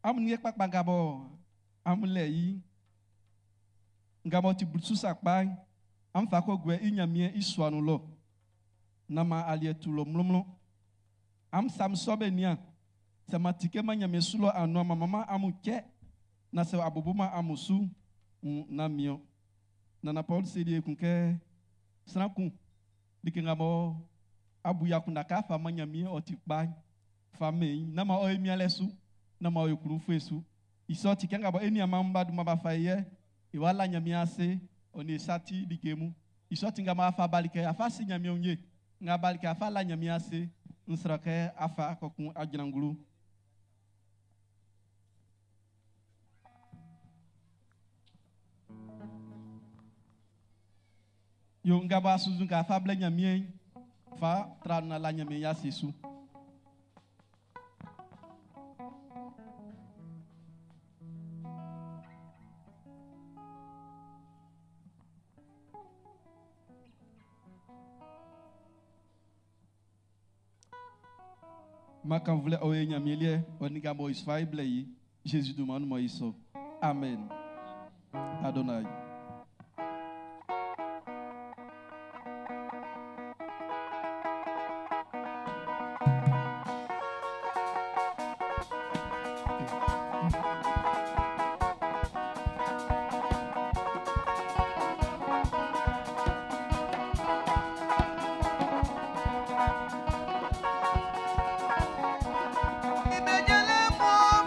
amnie pakpa gabo amle yi ngamo ti butsu sakpai am fa ko gwe inyamie isuanu lo nama alietulo mlumlu am sam sobe nia sama tike manyame sulo anu mama amuke na se abubuma amusu na mio na Paul sedi kunke sranku dikengamo abu yakunda ka fa manyame otikpa famei na ma o mialesu na ma o kuru fesu isoti kengabo eni amamba duma ba faye iwala nyame ase oni sati dikemu isoti ngama afa balike afa si nyame onye nga balike afa la nyame ase nsrake afa kokun ajrangulu yo ngaba suzun ka afa bla nyame fa trana la nyame ya sesu makan vle oye nyamielie oniga mo isfai blei Jésus demande mo iso amen Adonai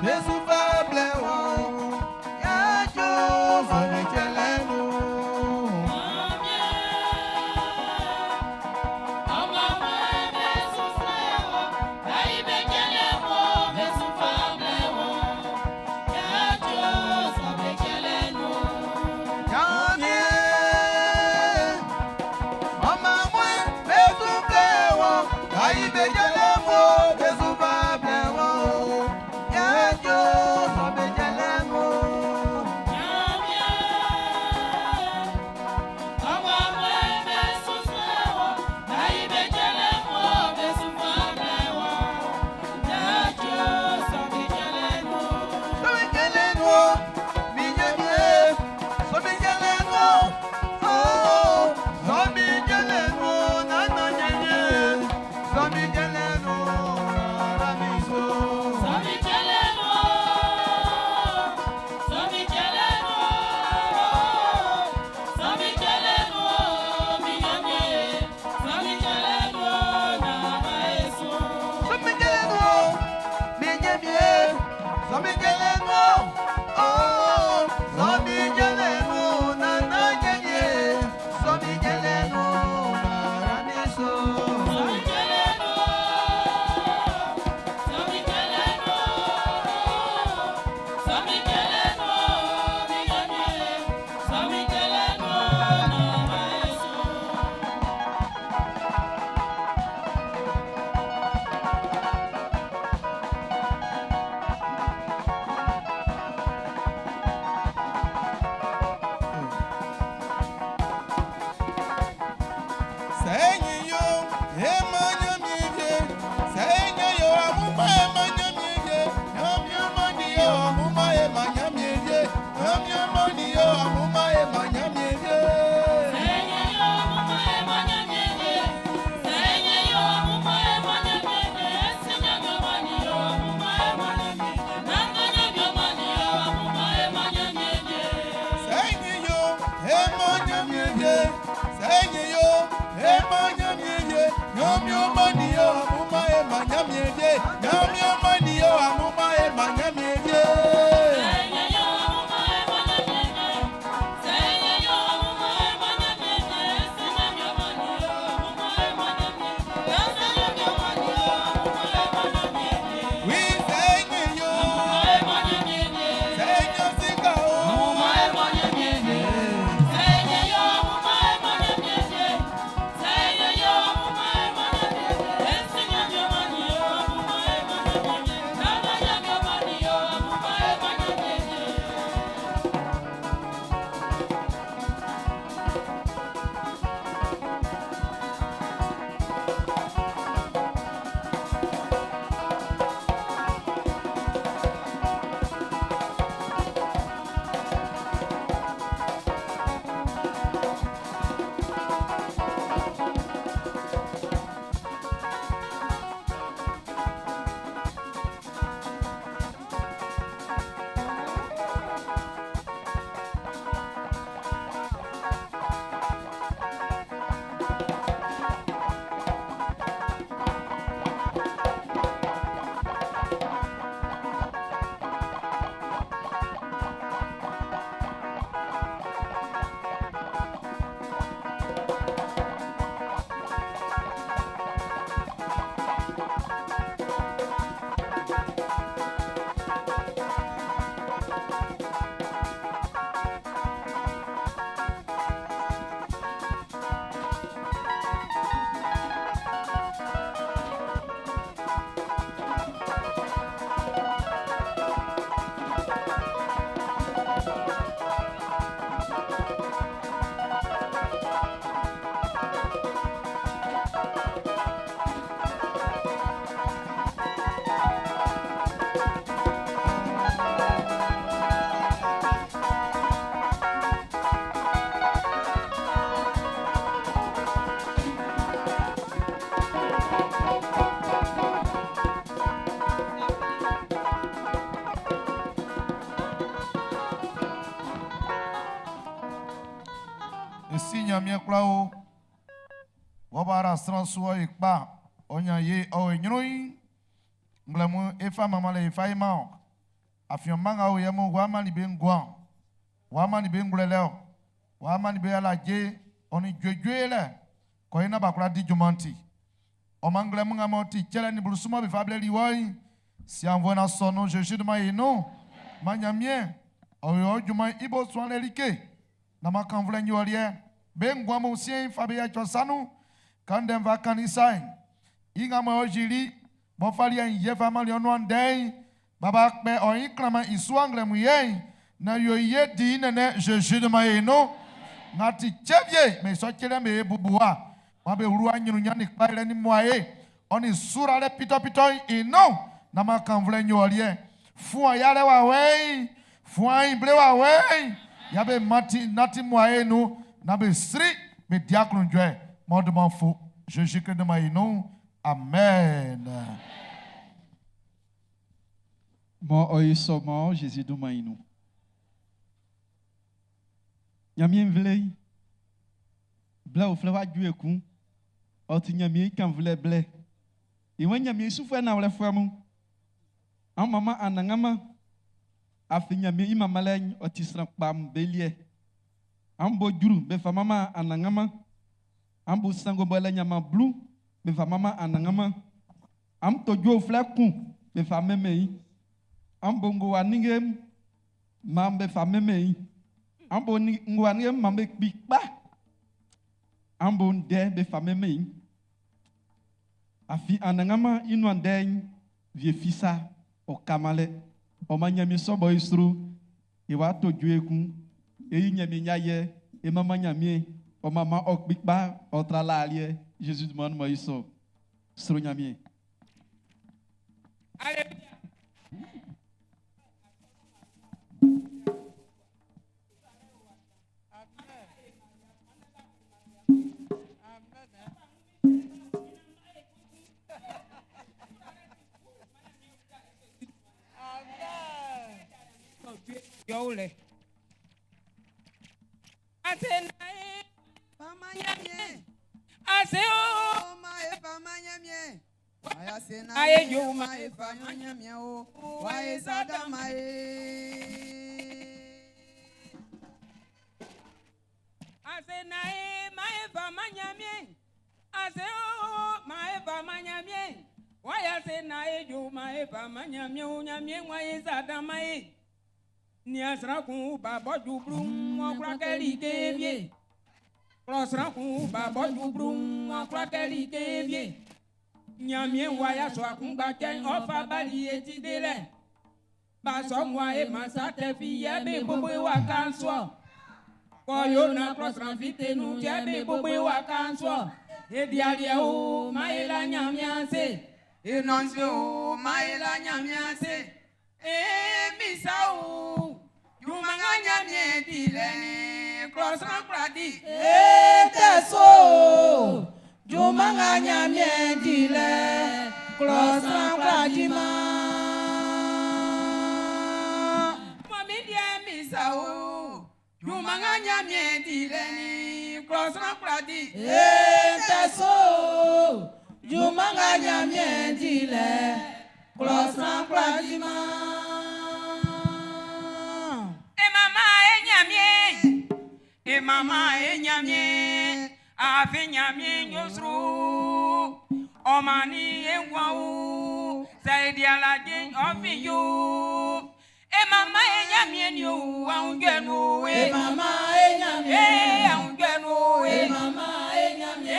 Jesu faible, oh, ya Jehovah, si nyamie kura o wobara stranso ikpa onya ye o enyroin nglemu efa mama le efa ima afion manga o yemo wa mani be ngwa wa mani be ngulele wa mani be ala je oni dwedwele ko ina bakura di jumanti o manglemu ngamoti chele ni bulusuma be fable liwoi si envoie na sono Jésus de maïno manyamie o yo juma ibo swane like na makanvule nyolie be ngwa mo sien fabe ya chosanu kandem va kanisa inga mo ojiri mo fali en yeva mali ono andei baba pe o ikrama isuangle mu yen na yo ye di nene Jésus de maïno ngati chevye me so kire me bubuwa mabe uru anyinu nyani kpaile ni moaye oni sura le pito ino na makanvule nyolie fu ayale wa wei fu aible wa wei yabe mati nati moaye no na be sri be diakron jwe modement fou Jésus que de maïno amen. Mo oi somo Jésus do maïno. Nyamien vle bla o flewa due ku o ti nyamien kan vle ble. E wan nyamien sufa na wle famu. An mama anangama afi nyamien imama len o ti sran pam belie. An bo juru be fa mama anangama ambu sango bala nyama blue be fa mama anangama am tojo fleku be fa memei ambo ngwa ningem mambe fa memei ambo ngwa ningem mambe pikpa ambo nde be fa memei afi anangama inu anden vie fisa o kamale o manyami sobo isru e wa tojo eku e nyami nyaye e mama nyami o mama okbikba otralalie Jésus demande moi isso sronyamie. Alléluia. Yole. Atenae Pamanyamie. Aseo Mae pamanyamie. Aya sena. Aye yo mae pamanyamie o. Wae sada mae. Asenae mae pamanyamie. Aseo mae pamanyamie. Waya senae yo mae pamanyamie o nyamie wae sada mae. Ni asra ku babo dubrum okra keli kebie. Klosra ku babo dubrum okra keli kebie. Nyamie waya so akungba ken ofa bali eti dele. Ba so mwa e masate fi ye be bobo wa kanso. Ko yo na klosra vite nu je be bobo wa kanso. E di ali o maila nyamiase. E nonse o maila nyamiase. E misau Jumanganyamie dileni Klosran pradi E teso Jumanganyamie dile Klosran pradi ma Mami die misau Jumanganyamie dileni Klosran pradi E teso Jumanganyamie dile Klosran pradi ma E mama e nyamie afi nyamie nyosru omani e ngwau saidi alade ofi yo e mama e nyamie ni o aungenu e mama e nyamie e aungenu e mama e nyamie e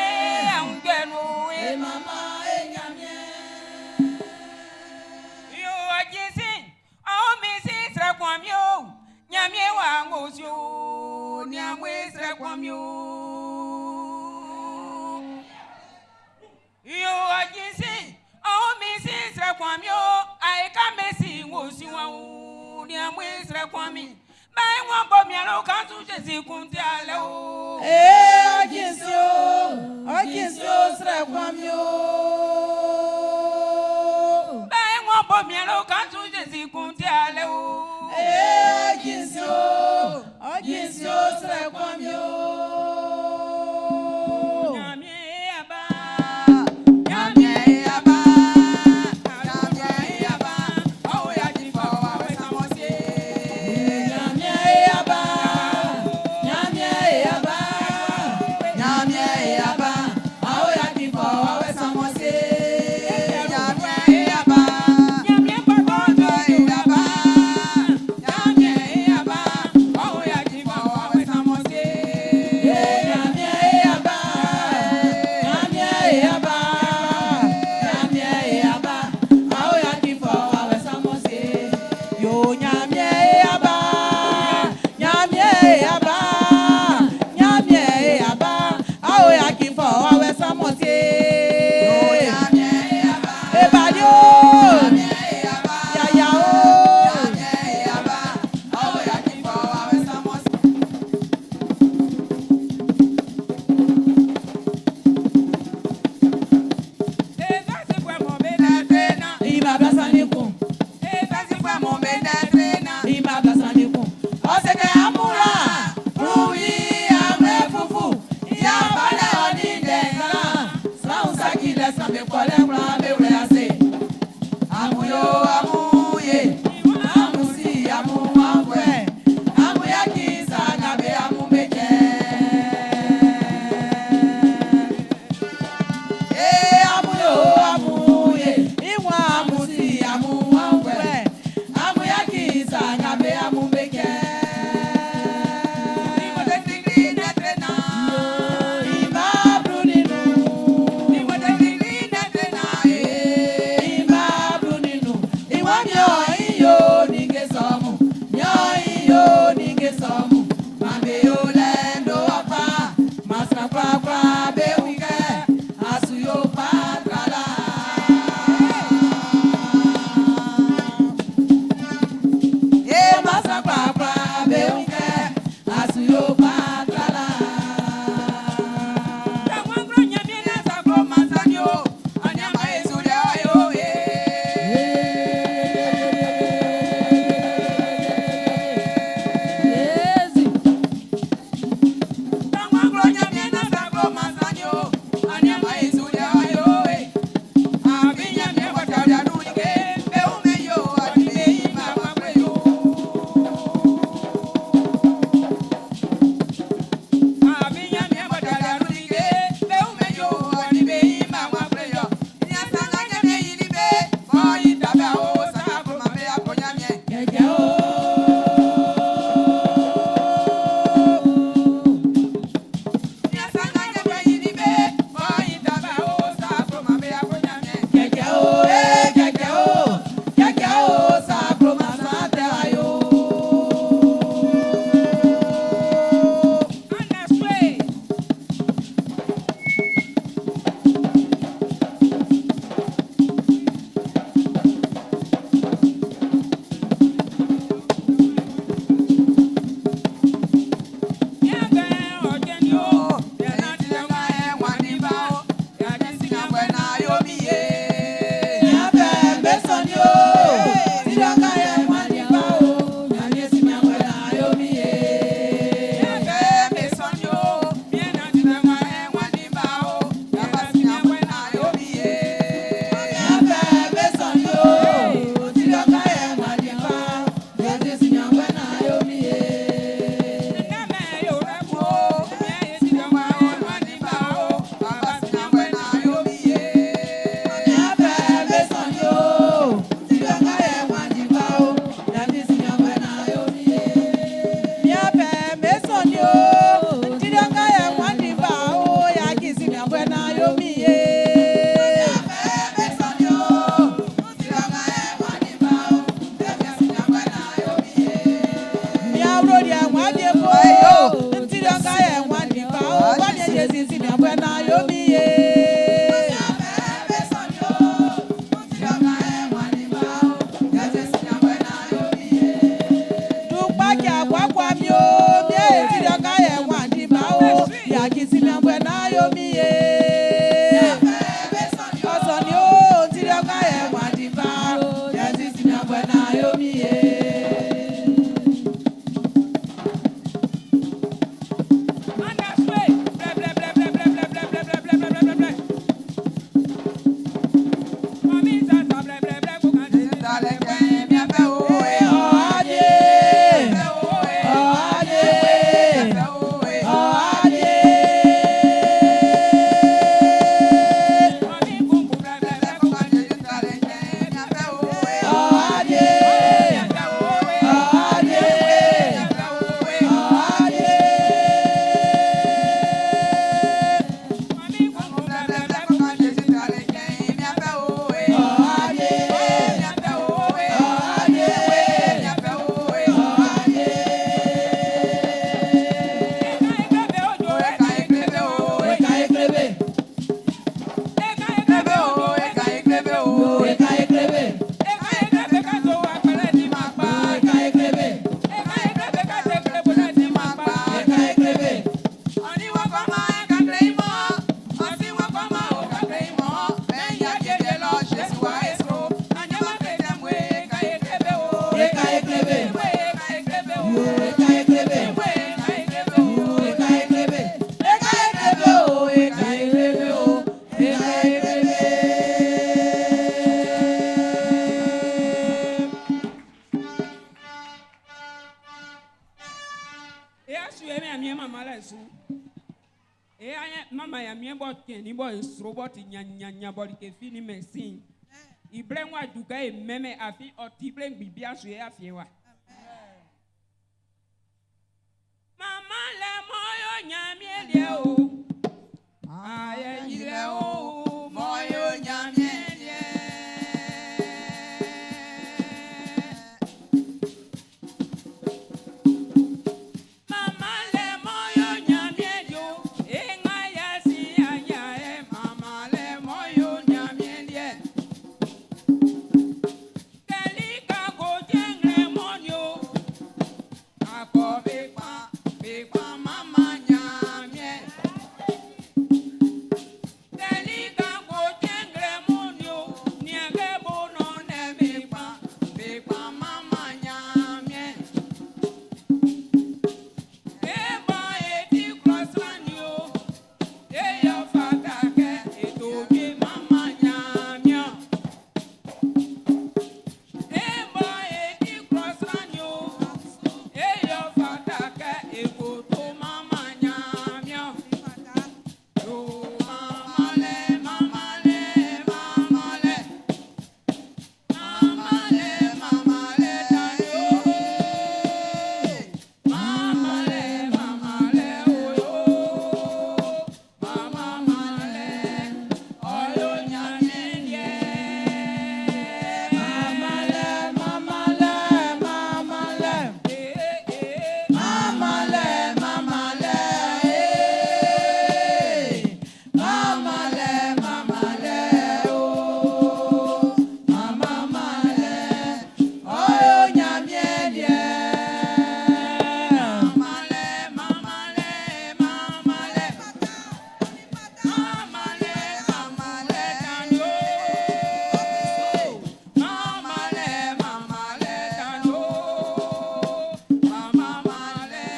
aungenu e mama e nyamie yo ajisi o mi si sra kwamio nyamie wa ngosio ni amwesre kwamio yo ajisi o mi si sre kwamio ai ka mesi ngosiwa ni amwesre kwami bai won bo mi alo kan tu jesi kunti ale o ajisi o sre kwamio bai won bo mi alo kan tu jesi kunti ale o ajisi o sre kwamio mama ya mie bot keni boy robot nya body ke fini mesin ibreng wa duka e meme afi otibreng bibia so ya fiewa mama le moyo nyamie de o aye ile o moyo nyamie de mama le moyo nyamie de o enga ya si anya e mama le moyo nyamie de delika go jengre monyo akobe pa mama nyamie delika go jengre monyo niage bono ne be pa mama nyamie eba eti crossranyo e yo fatake etobi mama nyamie eba eti crossranyo e yo fatake ekoto mama nyamie yo mama le mama le mama le mama le mama le danyo mama le oyo mama le oyo nyamie mama le mama le mama le mama le mama le mama le mama le o mama le oyo nyamie die mama le mama le mama le mama le mama le danyo mama le danyo mama le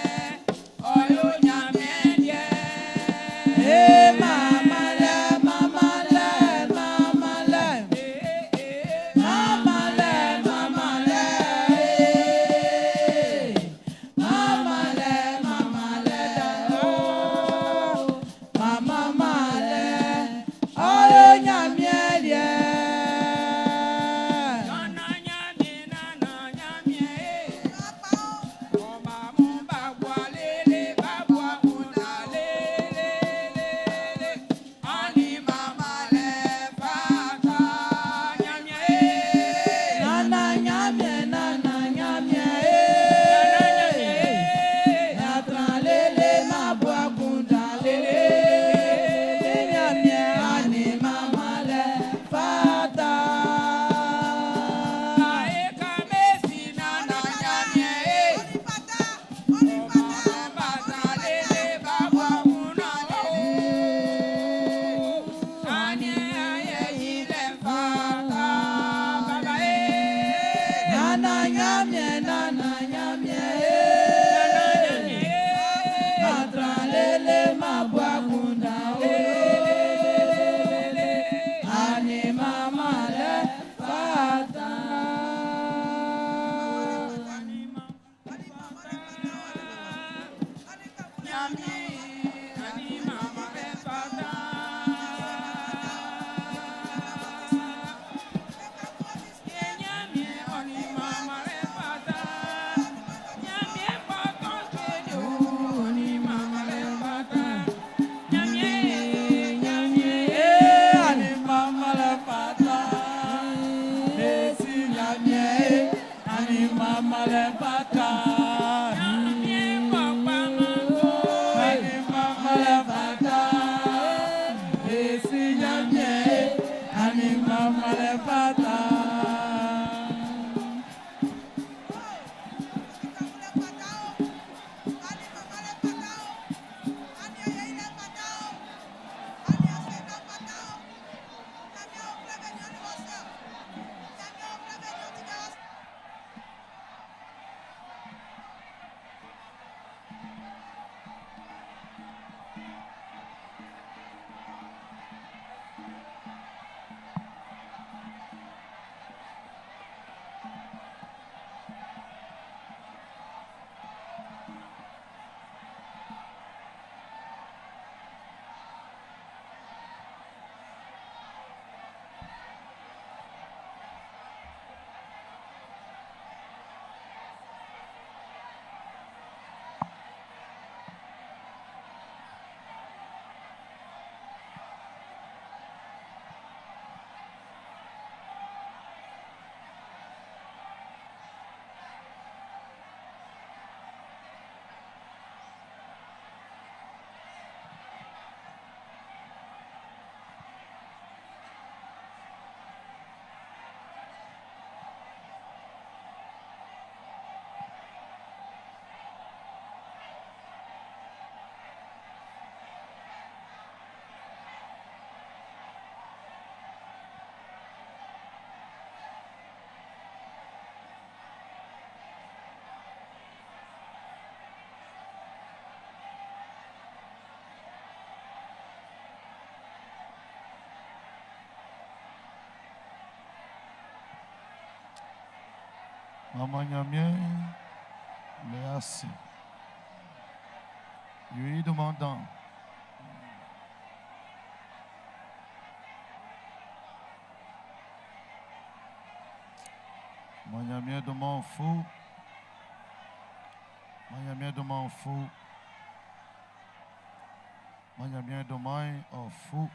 oyo nyamie die mama le mama le mama le mama le mama le mama le mama le danyo mama le oyo nyamie die nana nyamie Oba mumba gwalele babwa una lele ani mama le fata nyamie nana nyamie natra lele mabwa kunda lele nyamie ani mama le fata eka mesi nana nyamie Maman Nyamien, merci. Lui demandant. Maman Nyamien demande fou. Maman Nyamien demande fou. Maman Nyamien demande fou.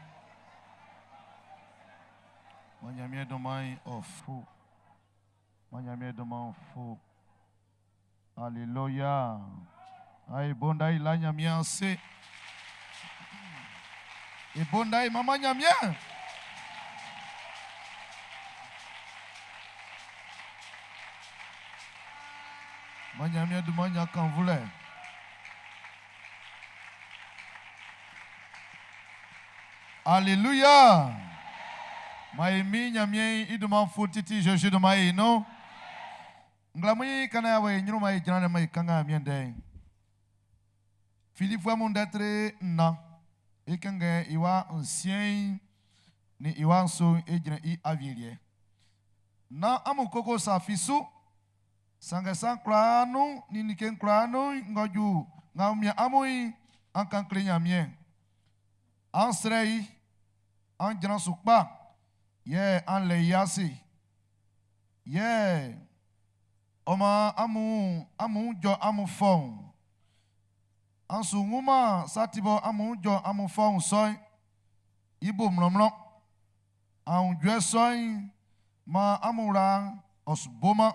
Maman Nyamien demande fou. Manyamie demande fou. Alléluia. Aïe, bondaï, la nyamien, c'est. Et bondaï, maman nyamien. Manyamien demande quand vous voulez. Alléluia. Maïmi nyamien, il demande fou titi, je demande non. Nglamui kana ya we nyuru mai jana mai kanga miende. Philippe wa mundetre na. Ekenge iwa ancien ni iwa so ejina I avilie. Na amu koko sa fisu. Sanga sang klanu ni niken klanu ngoju ngamia amui ankan klenya mien. Ansrei an jana sukpa. Ye an le yasi. Ye Oma amu jo amu fong. Ansu nguma satibo amu jo amu fong soy. Ibo mlomlo. An jwe soy ma amura osboma.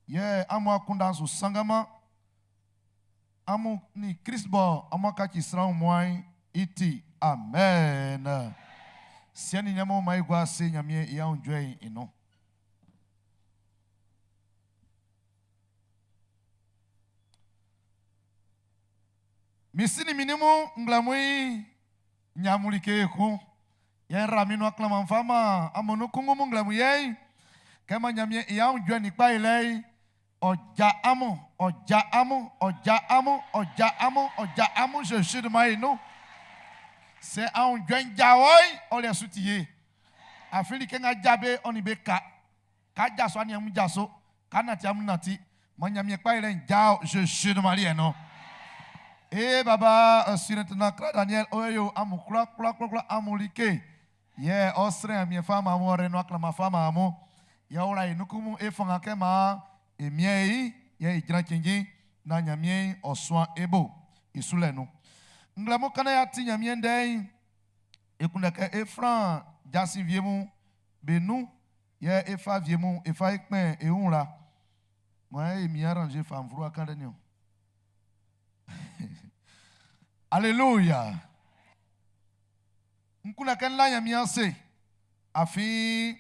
Ye amu akunda ansu sangama. Amu ni Christbo amu kachi srang mwai iti. Amen. Siani nyamo maigwa se nyamie ya unjwe ino. Misini minimu nglamui nyamulike ku ya ramino aklama fama amono kungumu nglamuyei kama nyamie ya unjwe ni pa ilei oja amu je suis de maïno c'est un unjwe njawoi ole sutiye afili kenga jabe onibeka kaja so ani amujaso kanati amunati manyamie pa ilei njao je suis de maïno. Eh baba sinetna kra Daniel oyo amukla kla amulike ye osre amie fama amore no akla mafama amu ya ora inukumu efanga kema emiei ye ijira chenji na nyamie oswa ebo isulenu nglamo kana ya ti nyamie ndei ekundaka efran jasi viemu benu ye efa viemu efa ikpen eunra mo emi arranger fam vru akande ni. Alléluia. Nkuna kenla nyamia se afi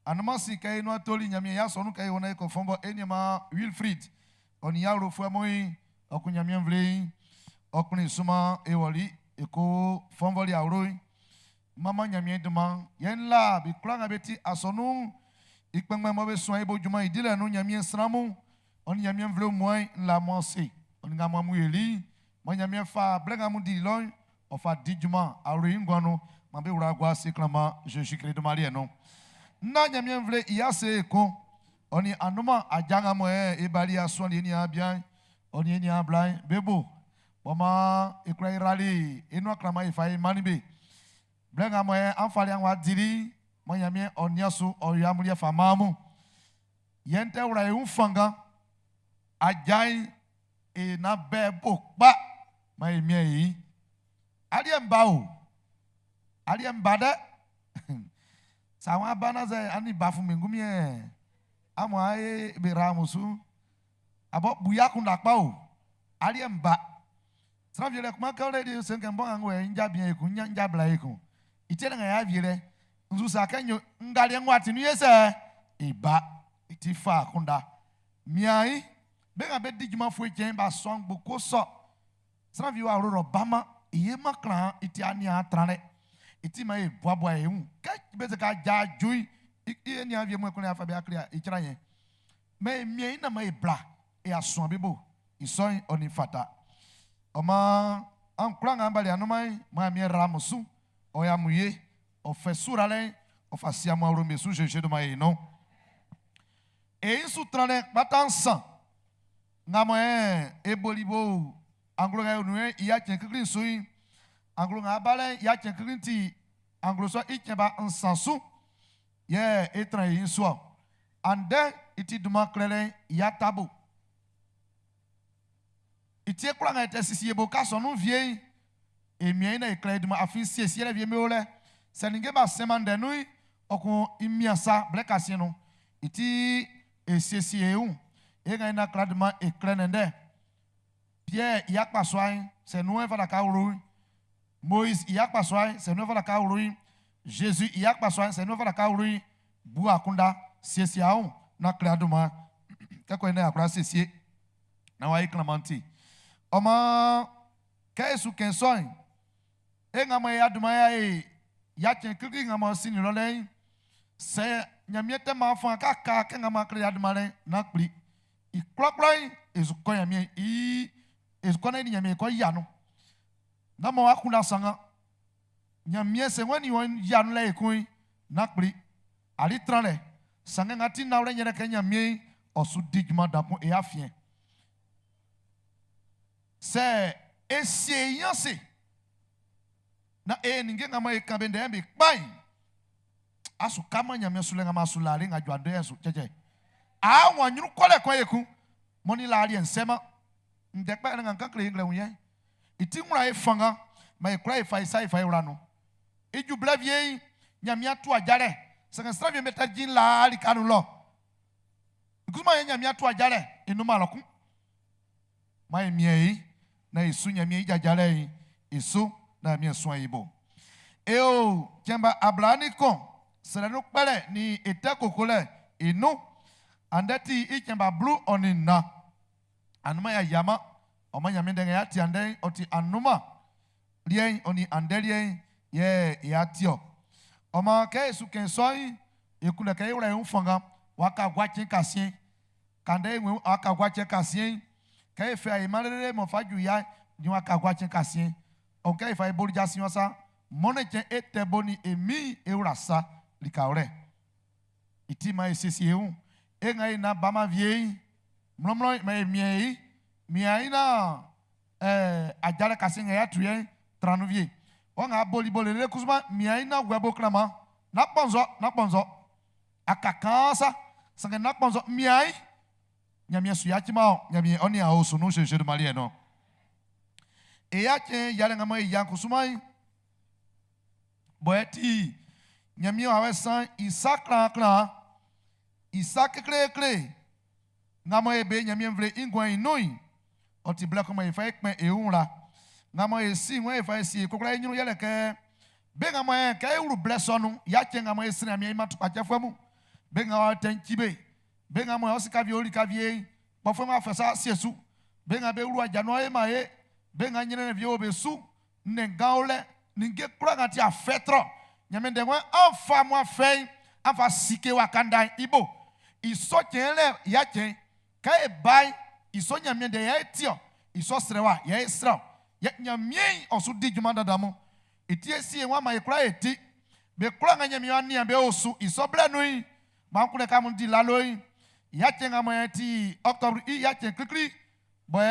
anamasi kai no atoli nyamia ya sonu kai wona ko fombo enyama Wilfried oni ya ro fo moyi okunyamia vlei okuni suma ewoli eko fombo li awro mama nyamia dema yenla bi klanga beti asonu ikpengme mo be so ebo juma idile no nyamia sramu oni nyamia vlei moyi la mo se oni ngama mu eli Manyamia fa blenga mundi lon ofa dijuma aru ngwano mabe uragwa siklama Jésus-Christ de Marie non na nyamia vle iyase ko oni anuma ajanga mo ebali aso ni abia oni ni ablan bebo boma ekra irali enu aklama ifai manibe blenga mo anfali anwa diri manyamia oniaso oyamulia famamu yente ura unfanga ajai e na bebo ba mai miei aliembao aliembade sawa bana za ani bafu mengumi amo ai beramusu abo buya kunda pao aliemba sra viele kuma ka le senke mbonga ngwe nja bien eku nja bla eku itele nga ya viele nzu sakanyo ngali ngwati nu yese iba itifa kunda miai benga be dijuma fu echen ba song boko so sra viwa ro bama iye makran iti ani atrane iti mai boabo ehun ka beze ka ja jui iye ni avie mo ekun afa be akria ikira yen me mie na mai bla e aso bebo ison oni fata oma ankra ngambali anomai ma mi ramusu oya muye ofesura le ofasia mo ro mesu jeje do mai no Et il sous-trane batan sang. Ngamo ebolibo anglo ga nu ya chen kikrin sui anglo nga bale ya chen kikrin ti anglo so ikeba nsansu ye etran yin so and then iti duma klele ya tabu iti ekura nga etesisi ebo ka so nu vie emien na ekle duma afin siesie la vie me ole seninge ba semande nu okun imiasa bleka sino iti esiesie u ega ina kladma eklenende Pierre yakpa soin c'est nous va la kauru Moïse yakpa soin c'est nous va la kauru Jésus yakpa soin c'est nous va la kauru bua kunda siesiaon na kladma kako ina akra siesie na wa iklamenti oma kaisu kensoin enga ma yaduma ya chen kiki ngama sini lole c'est nyamiete ma fa kaka kenga ma kladma na kli iklokloin ezukoya mi ezukona ni nyame ko yanu na mo akunda sanga nyame se wani won yanu la ekun na kpri ali tranle sanga ngati na wre nyere ke nyame osu digma dapo e afien se esieyanse na ninge ngama e kabende mbi kpai asu kama nyame su lenga masulari nga jwade ensu cheche a wanyuru kole ko yeku moni la ali ensema ndekpa nga kankle ngle unye iti nwra efanga ma ekra efa isa efa urano eju blavie nyamia tu ajare sanga stravie meta jin la ali kanu lo kuma nyamia tu ajare enuma loku ma emie na isu nyamia ijajare isu na mi so ayibo eo chemba ablani kon serenu pele ni etekokole inu andati ichemba blue onina anuma ya yama oma nyame ndenge ya ti ande oti anuma lien oni andelien ye ya tio oma ke su ken soi ekule ke yura unfanga waka gwache kasien kande enwe aka gwache kasien ke fe ay malere mo faju ya ni waka gwache kasien onke fa ibori jasin sa moneche eteboni emi eurasa likaore itima esisi eun engai na bama vie mlomlo me miei na ajara kasinga ya tuye tranuvie wanga bolibole le kusma miei na webo krama na ponzo akakansa sanga na ponzo miei nyamia suyachi ma nyamia oni a osu no jeje de malie no e ya che yale ngama ya kusumai boeti nyamia awe san isakra kra isak kle ngamo ebe nyamia mvle ingwan inoi oti black ma ifa ekpe eunra ngamo esi nwe ifa esi kokra enyuru yele ke be ngamo ke euru blessonu ya che ngamo esi na mi matu pachafamu be ngamo tenkibe be ngamo osika vi ori kavie pofo ma fesa siesu be ngabe uru ajano e ma e be nganyene na vi obesu nengaole ninge kura ngati afetro nyame ndengwa afa mo afei afa sike wakanda ibo iso chenle ya chen kai bai iso nyame de ya etio iso srewa ya esra ya nyame osu diguma dadamu eti esi enwa ma ekura eti be kura nyame ani abe osu iso blenui ma kure ka mun di laloi ya chen ngamo eti october i ya chen klikli boy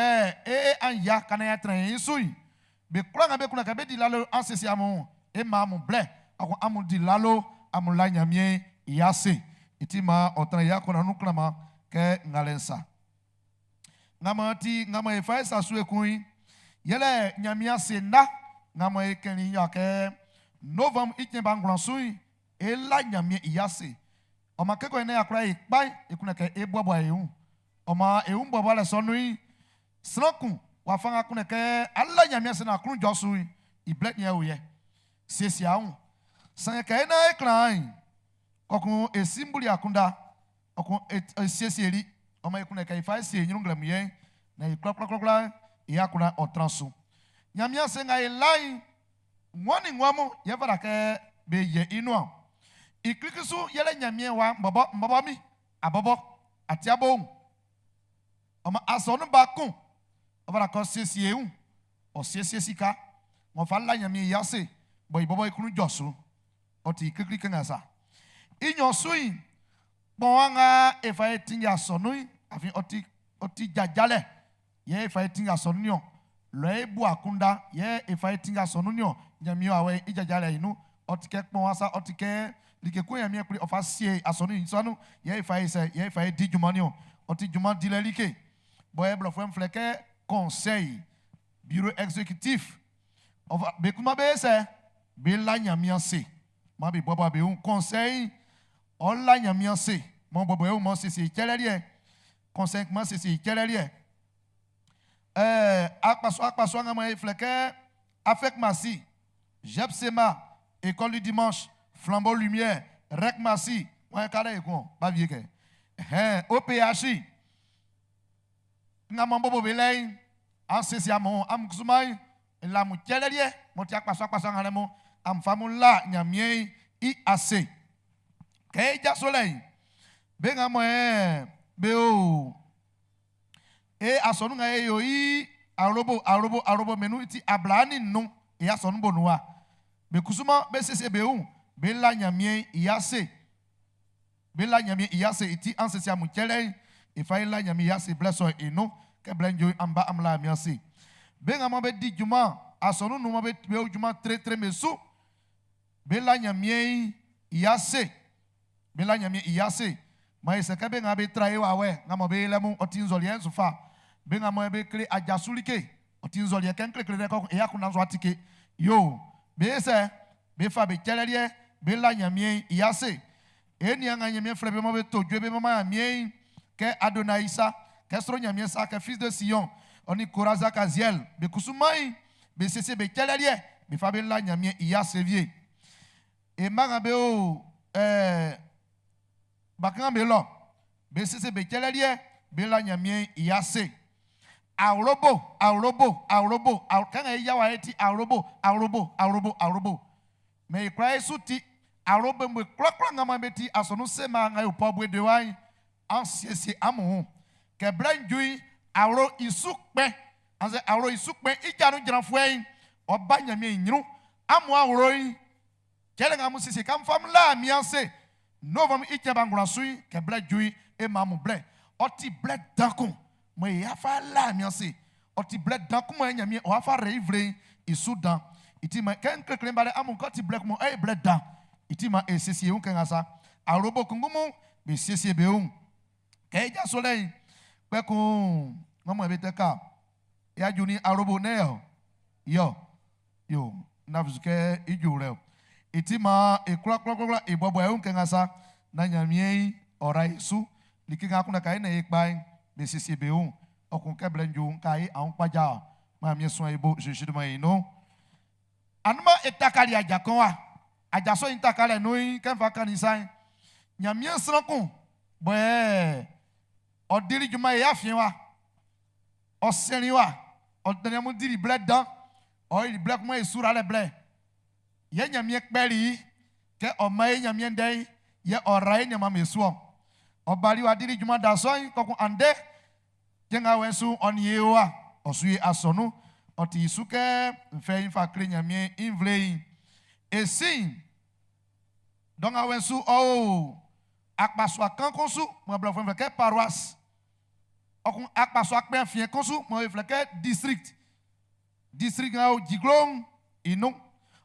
an ya kana ya tren isui be kura ngabe kuna ka be di lalo ansesi amu e ma mu ble ako amu di lalo amu la nyame yase itima otra ya kona nuklama ke ngalensa ngama efa esa suwe kui yele nyamia senda ngama ekeni yake novam itne banglansui ela nyamia yase oma keko ene akra ikpai ikuna ke eboabo ehu oma ehun bobo la sonui snokun wafanga kuna ke alla nyamia sena krun josui iblet nya uye sesiaun san ke na ekran kokun esimbuli akunda okun esiesieri oma ikuna kai fa sie nyunglam ye na iklokla ya kuna otransu nyamia senga elai ngwani ngwamu ye fara ke be ye inu iklikisu yele nyamia wa mbaba mi abobo atiabo oma asonu bakun fara ko sesieu o sesiesika mo fa la nyamia yase boy bobo ikunu josu oti iklikli ngasa inyo sui Boanga if I think ya sonui, afi oti jajale, ye if I think ya sonunyo, lebu akunda, ye if I think ya sonunyo, nyamio awe ijajale inu, otike kponwasa, otike like kuya mi ekuri ofa sie asonu insanu, ye if I say, ye if I di jumanio, oti juman dilelike, boye blofem fleke, conseil, bureau exécutif, bekuma bese, bela nyamianse, mabi boba be un conseil, Ola nyamianse, mon bobo ou mon sisi kelelie, conseil moi sisi kelelie. Akpaso ngama fleke, avec Massi, Jepsema, école du dimanche, flambeau lumière, rec Massi, moi kare ko, ba vieke. OPH, ngama bobo belay, en sisi amon, am kusumai, la mu kelelie, mon ti akpaso ngama mo, am famula nyamie I assez. Keja soleil benga moe beo asonu nga yo I arobo menu iti ablani no e asonu bonua be kusuma be sese beu be la nyamie yase iti ansesi amukele e fa la nyamie yase blesso eno ke blenjo amba amla miase benga mo be di juma asonu no mo be juma tre mesu be la nyamie yase Bela nyami iyase ma iseke be ngabe trae wawe ngamo be lemu otinzoli ensufa be ngamo be kre ajasulike otinzoli ken kre ko e yakuna zo atike yo be se be fa be chelelie bela nyami iyase eni anga nyami frère be mo be tojwe be mama nyami ke Adonaïsa ke stro nyami sa ke fils de Sion oni Koraza Kaziel be kusumai be sese be chelelie be fa bela nyami iyase vie e manga be o Bakanga belo, be sese be kelelie, be la nyamie yase. Aurobo, kanga yawa eti aurobo. Me ikrai suti, aurobo mwe klokla ngama beti asonu sema nga upabwe dewai, ansiesi amu. Ke blanjui, auro isukpe, anse auro isukpe, ijanu janafwe, oba nyamie nyru, amu auroi, kele ngamu sisi kamfam la mianse, no vam ike bangurasui ke ble jui e mamu ble oti ble danko mo yafa la mianse oti ble danko mo nyamie o afa reivre isudan iti ma ken krekren bare amu ko ti ble mo e ble dan iti ma esisi un kenasa arobo kungumu be sisi be un ke ja soleil pe kun mama beteka ya juni arobo ne yo na vuke ijure itima ekura ebobo e unkengasa na nyamie ora Yesu likinga kuna kai na ekpai besisi beun okun keblenju kai an paja ma mi so ebo jesu de mai no anma etakali ajakonwa ajaso intakale no kan fa kanisa nyamie srankun boe odiri juma ya fienwa oseriwa odeniamu diri bledan o iri black mo esura le ble ye nyamie kpeli ke omaye nyamie ndai ye orai nyama mesuo obali wadiri juma dasoy kokun ande jenga wensu onyewa osuye asonu oti isuke mfe infa kre nyamie invlei esin donga wensu akpaswa kankonsu mo bla fon ke paroisse okun akpaswa kpen fien konsu mo fleke district nga o Diglong inu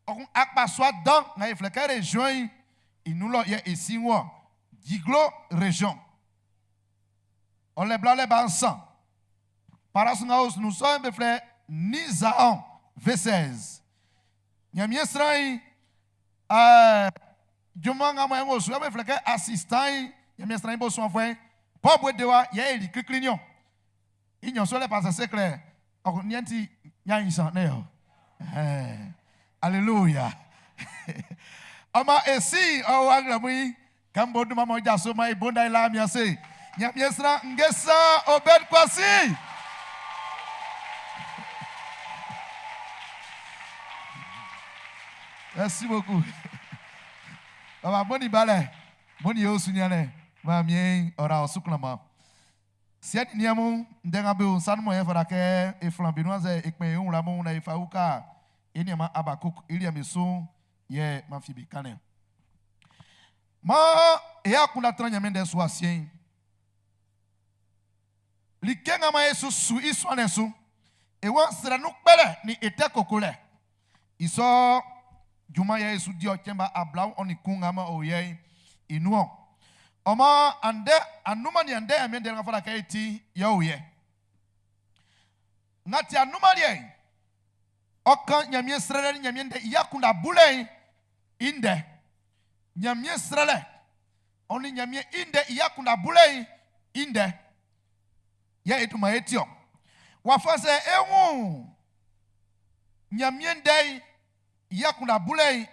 okun akpaswa dan nga fleke région inu lo ye esinwo Diglo région on les blancs les bansan parasu nga os nous sommes be frère Nizaon V16 nyamie srai jumanga mo ngo so be fleke assistant nyamie srai bo so fwen po bo dewa ye eri kriklinyo inyo so le passe c'est clair okun nienti nyanisa neo Alléluia. Ama esi o wangramui kambodu mama jaso mai bonda ila miase nyamiesra ngesa obed kwasi Merci beaucoup. Baba boni bale boni yosunyane ma mien ora osuklama Siat niamu ndenga be unsan mo yefara ke e flambinoise ekpe unra mo na ifauka eniama abakuk ilia mesu ye mafibi kane ma e akunda tra nyamende so asien likenga ma yesu su iswane su e wa sra no kpele ni ete kokole iso juma ya yesu di okemba ablaw oni kunga ma oye inuo oma ande anuma ni ande amende nga fala kaiti ya oye ngati anuma li oka nyamie srele nyamie nde yakunda bule inde nyamie srele oni nyamie inde yakunda bule inde ya etuma etio wafase ewu nyamie nde yakunda bule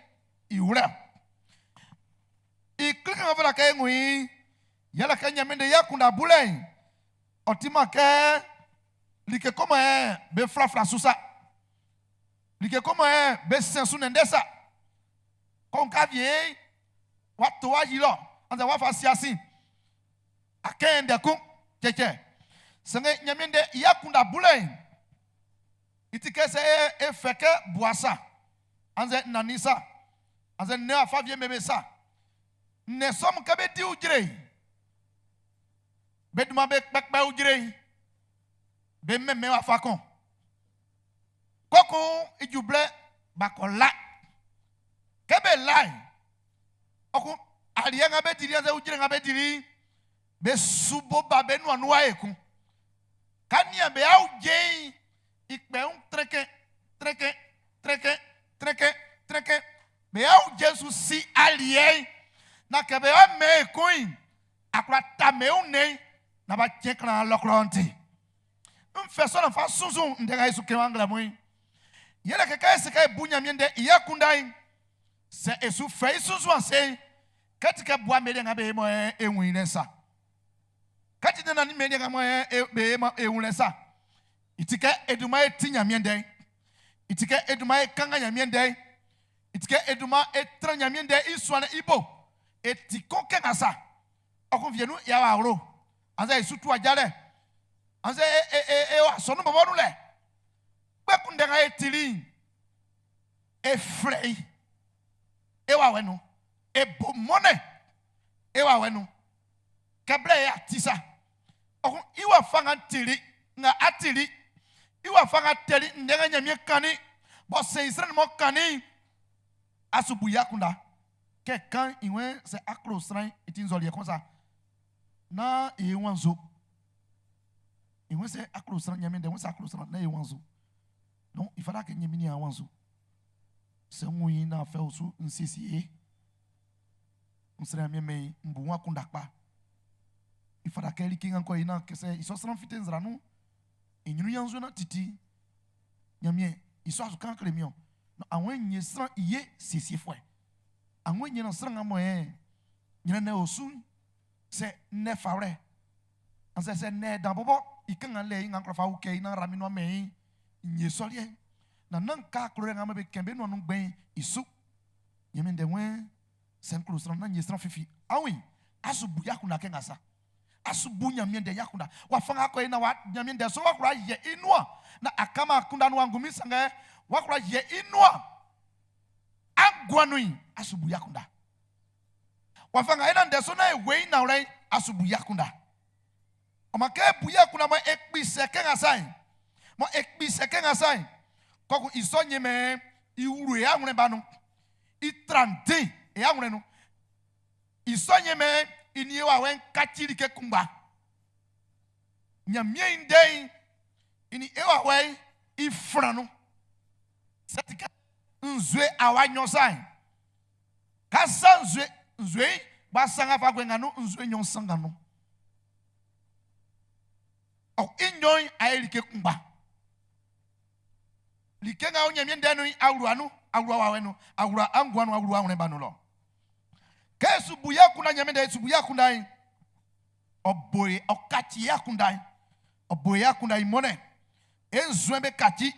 iwure iklika ngafala ka engui yala ka nyamie nde yakunda bule otima ke like koma be flafla susa like koma be sensu nendesa konka vie watu wajilo anza wafa siasi akende ku cheche senge nyamende yakunda bule itikese efeke boasa anza nanisa anza ne afa vie mebesa ne som ka be di ujire beduma be pekpe ujire be meme wa fakon koko ijuble bakola kebe lai oku aliya nga be diri anze ujire nga be diri be subo ba be nu anu ayeku kania be auje ikpe un treke be auje su si aliye na kebe wa me kuin akura tame une na ba chekra lokronti mfeso na fa suzu ndega Yesu ke wangla mwi yele ke kai se kai bunya miende yakundai se esu fe suzu ase katika bua mele ngabe mo enwinesa katika na ni mele ngamo be ma enwinesa itike eduma etinya miende itike eduma kanga nya miende itike eduma etranya miende iswane ibo etiko kengasa okunvienu ya wawro anza Yesu tu ajale anze wa sonu bobodu le bekunde nga etili efrei ewa wenu ebomone ewa wenu keble ya tisa okun iwa fanga tili nga atili iwa fanga teli ndenga nyamie kani bo se Israel mo kani asubu yakunda ke kan iwe se akro sran itinzoli konsa na ewanzo iwe se akro sran nyamie de se akro sran na ewanzo non ifada ke nyamini awanzo se nwuyi na fe osu nsisi nsere ameme mbu wakunda kpa ifada ke likinga ko ina ke se iso sran fitenzra no enyunu yanzo na titi nyamie iso azu kan kremio no awon nye sran iye sisi fo awon nye na sran amo nyina na osu se ne fawre anse se ne da bobo ikanga le inga krofa uke ina ramino me nye solie na nanka klore ngama be kembe no no gben isu nyame de wen senklo sran na nye sran fifi awi asubu yakuna kengasa asubu nyame de yakuna wafanga ko ina wa nyame de so wakura ye inua na akama akunda no wangumi sanga wakura ye inua agwanui asubu yakunda wafanga ina de so na ewe na ore asubu yakunda omake bu yakuna ma ekpise kengasa mo ekpise kengasai koko isonye me iwuru ya nwure banu itrante ya nwure no isonye me iniwa wen kachiri ke kumba nyamie ndei ini ewa wen ifra no setika nzwe awanyosai kasa nzwe basanga fa gwenga no nzwe nyonsanga no o inyoy ayelike kumba likenga onyamie ndenu awruanu awruwa wawenu awruwa angwanu awruwa wone banulo kesu buya kuna nyamende Yesu buya kundai oboye okati ya kundai oboye ya kundai mone enzwembe kati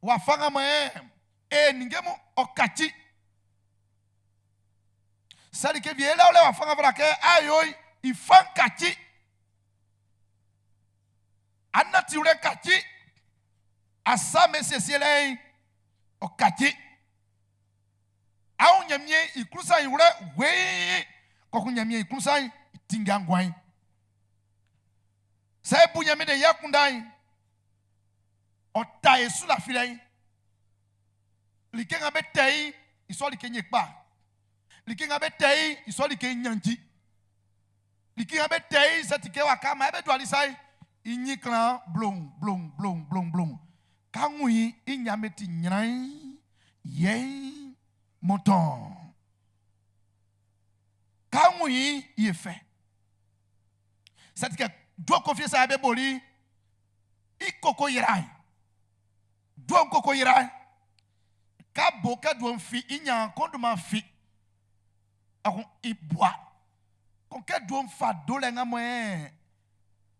wafanga mwe ningemu okati sali ke viela ole wafanga vrake ayoy ifankati anati ure kati asa mesesiele okati au nyamie iklusa yure we ko nyame iklusa tingangwan sai bu nyame de yakundai ota esu la filai likenga betei iso likenyepa likenga betei iso likenyanji likenga betei satike wakama ebe dualisai inyikran blong blong blong blong blong kangui inyameti nyrai yei moton kangui yefe satike do confier sa ebe boli ikoko yirai do koko yirai ka boka do fi inya konduma fi akon ibwa kon ke do fa do lenga mo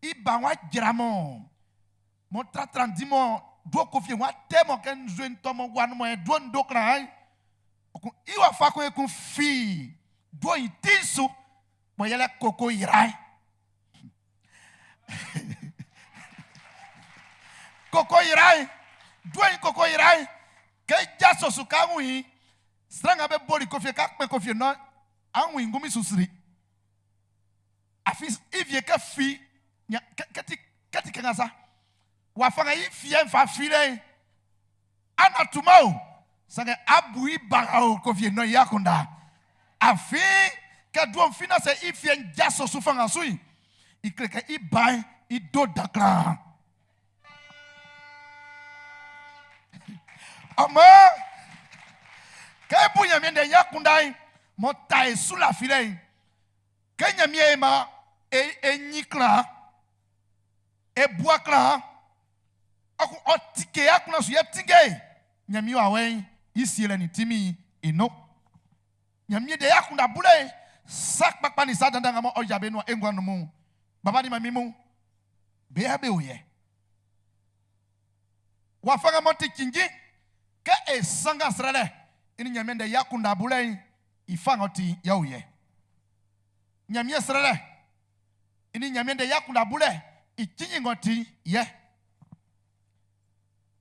iba wa jiramo mo tratrandimo do ko fi wa temo ken zuen tomo wan mo do ndo krai akon iwa fa ko ekun fi do itisu mo yele koko yirai koko yirai do koko yirai ke jaso su kanwi stranga be boli kofi ka pe kofi no anwi ngumi susiri afis ivie ka fi nya kati kangasa wa fanga yi fie fa file anatumau sanga abui bagao kofi no yakunda afi ka do fina se ifie jaso su fanga sui ikreka ibai ido dakra ama kai bunya mende yakundai motai sula filei kenya miema enyikra ebuakra aku otike akuna so yetige nyami wa wen isiele ni timi ino nyami de yakunda bule sak pakpa ni sadanda ngamo ojabe no engwanu mu baba ni mami mu be abe oye wa fanga monti kingi ke esanga srele ini nyamende yakunda bule ifangoti yauye nyamie srele ini nyamende yakunda bule ikinyingoti ye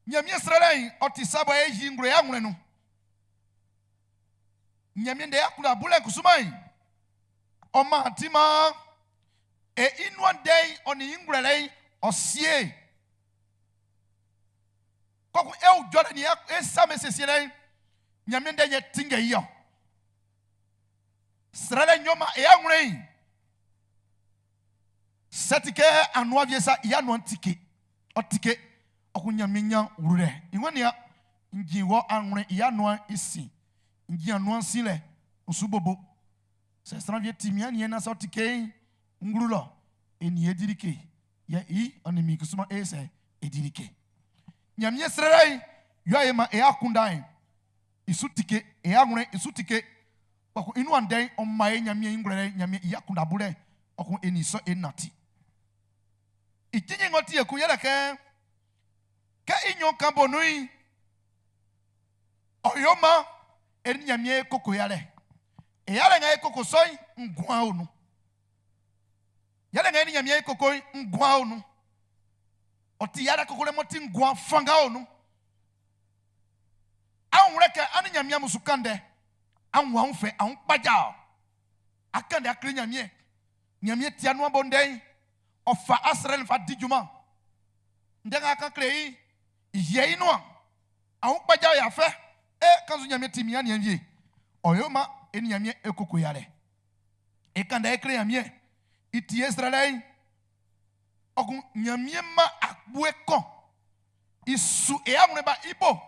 nyamie srele oti sabo eji ngro yangu nu nyamende yakunda bule kusumai oma tima in one day oni ingrele osie koko eu jode ni esame sesiele nyamende ye tinga yo srele nyoma yangu setike anwa viesa ya no antike otike okunyamenya urure inwania ngiwo anwre ya no isi ngi anwa sile usubobo se stranvie timia ni na sotike ngurulo eni edirike ya onimi kusuma ese edirike nyamye srere yo ayema akundai isutike anwre isutike bako inu andan omaye nyamye ngurere nyamye yakunda bure okun eni so enati ikinye ngoti ekuyele ke inyo kambonui oyoma eni nyamye kokoyale eyale nga ekoko soy ngwa onu yale nga eni nyamye ekoko ngwa onu oti yale kokole moti ngwa fanga onu anwreke ani nyamye musukande anwa unfe an paja akande akri nyamye tianu abonde ofa asrel fa dijuma ndenga akakre yi inu an paja ya fe kanzu nyamye timia ni envie oyoma eni nyamye ekoko yale ekanda ekre nyamye iti Israel okun nyamye ma akbueko isu eamreba ibo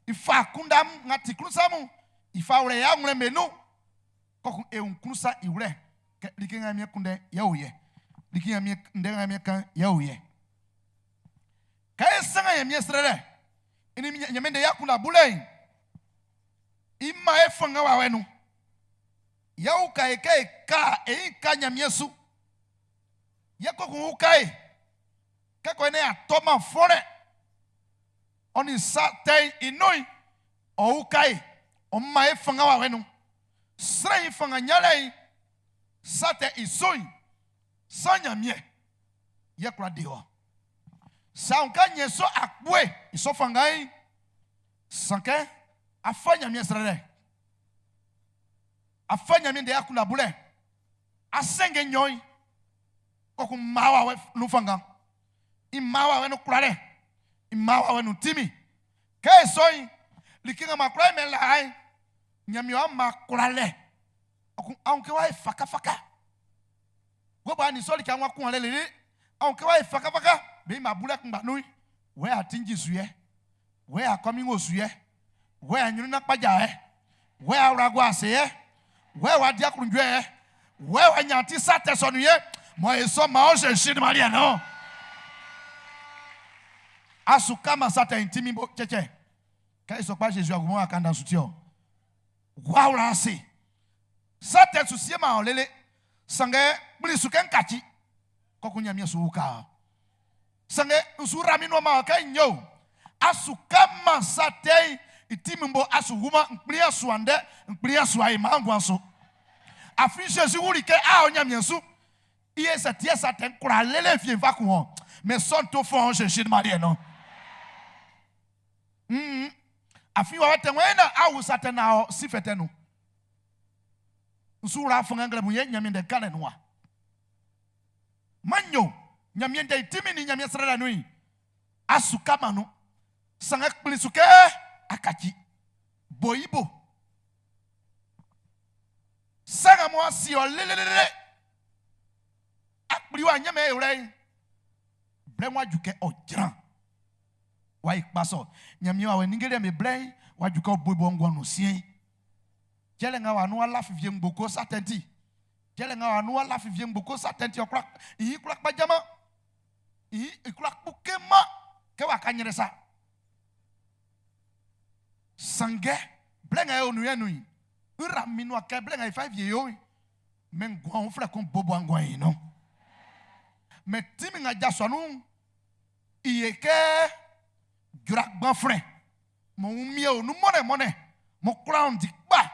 ifa kundam ngati krusamu ifa ure ya ngre menu kokun eunkrusa iure likinga mi kunde yauye likinga mi ndenga mi kan yauye kai sanga ya mi Israel ini nyamende yakula bule imma efanga wa wenu yau kai ka ka nyamiesu yako ku kai kako ene atoma fore oni satay inoi o kai o mai fanga wa wenu srai fanga nyalai sate isoi sanya mie yakra dewa saunka nyeso akwe iso fangai sanke afanya mie srele afa nyame de akuna bule asenge nyoy koku mawa we no fanga imawa we no kurare imawa we no timi ke soy likinga makura me la ai nyame wa makurale oku anke wa faka go ba ni so likan wa kun lele anke wa faka be ma bule kun ba no we atinji suye we akomi ngosuye we anyunu na kpaja we awrago ase we wadia krundwe we wanyanti satesonu mo eso ma o se shiri maria no asu kama sata intimi bo cheche kai so pa Jesus agumo akanda sutio wawra ase sata susie ma olele sange buli suken kachi kokunya mi suka sange usura mi no ma kai nyo asu kama sata itimi mbo asu huma nkplia suande nkplia suai mangwanso afin Jesus wuri ke a onya mi nsu iye satia sata nkura lele fie mfa ko mais son to fon Jesus de maria no afi wa tenwena awu satana o sifete no nsura fungangre munye nyame de kale no manyo nyame de timi ni nyame srada no asuka manu sanga kplisuke akachi boibo sanga mo asi o lelelele akpri wa nyame ewre bremwa juke ojran wa ikpaso nyame wa ningere me blai wa juka oboibo ngwa no sien jele nga wa no ala fivie mboko satenti jele nga wa no ala fivie mboko satenti okra yi kura kpajama yi ikura kukema ke wa kanyeresa sange blenga yo nu yi ura minu aka blenga 5 ye yo men gwa on fra kon bobo angwa yi no me timi nga jaso nu iyeke jurak ban frère mo mie o nu mone mo crown di ba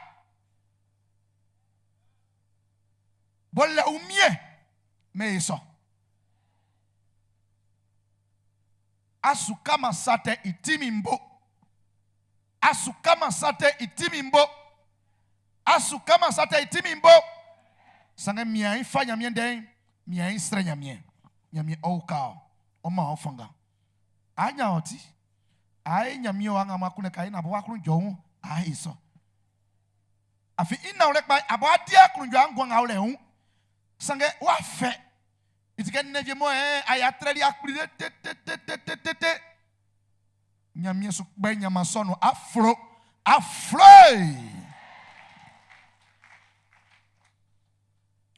bolle o mie me eso asu kama sate itimi mbo asu kama sate itimi mbo asu kama sate itimi mbo sanga mia ifanya miende mia istrenya mie nyamie oka o ma ofanga anya oti ai nyamie wanga makune kai na bo akru njo ai so afi ina ole pa abadi akru njo ango nga ole hu sange wa fe itike neje mo ayatreli akuri te nyamie so gba nyama so no afro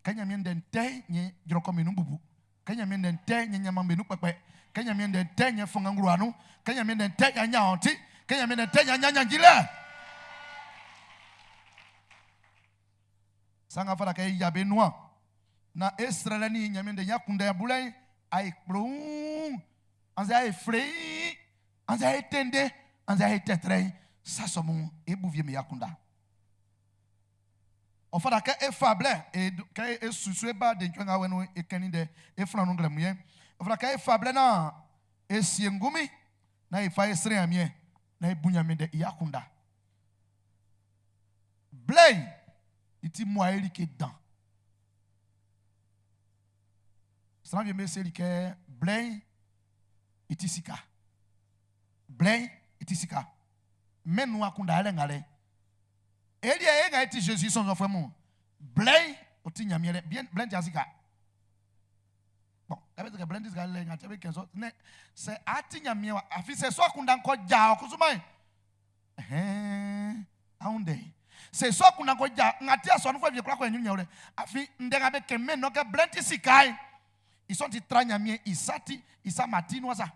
kanya mi ndente nye jroko mi nububu kanya mi ndente nye nyama mbenu pepe kanya mi ndente nye fonga nguru anu kanya mi ndente nya onti kanya mi ndente nya njile sanga fara kay yabe noa na Israel ni nyame de yakunda ya bulai ai plum anza ai frei anza ai tende anza ai tetrei ça somo e bouvie me yakunda o fara ka e fable e ka e susu e ba de ntwenga we no e kani de e funa no glamuye o fara ka e fable na e siengumi na e fa esre amie na e bunya me de yakunda blai iti mo airi ke dan Sans bien me que blai itisika. Blai itisika. Men nous akunda ale ngale. Eli e nga iti Jésus son enfant mon. Blai oti nyamiere bien blai jasika. Bon, avec que blai disga le nga tebe kenzo ne c'est ati nyamie afi c'est so akunda nko ja okusuma. Aunde. C'est so akunda nko ja ngati aso no fa vie kura ko enyu nyawre. Afi ndenga be kemen no ke blai tisika. Ils sont tranyamien isati isamati noza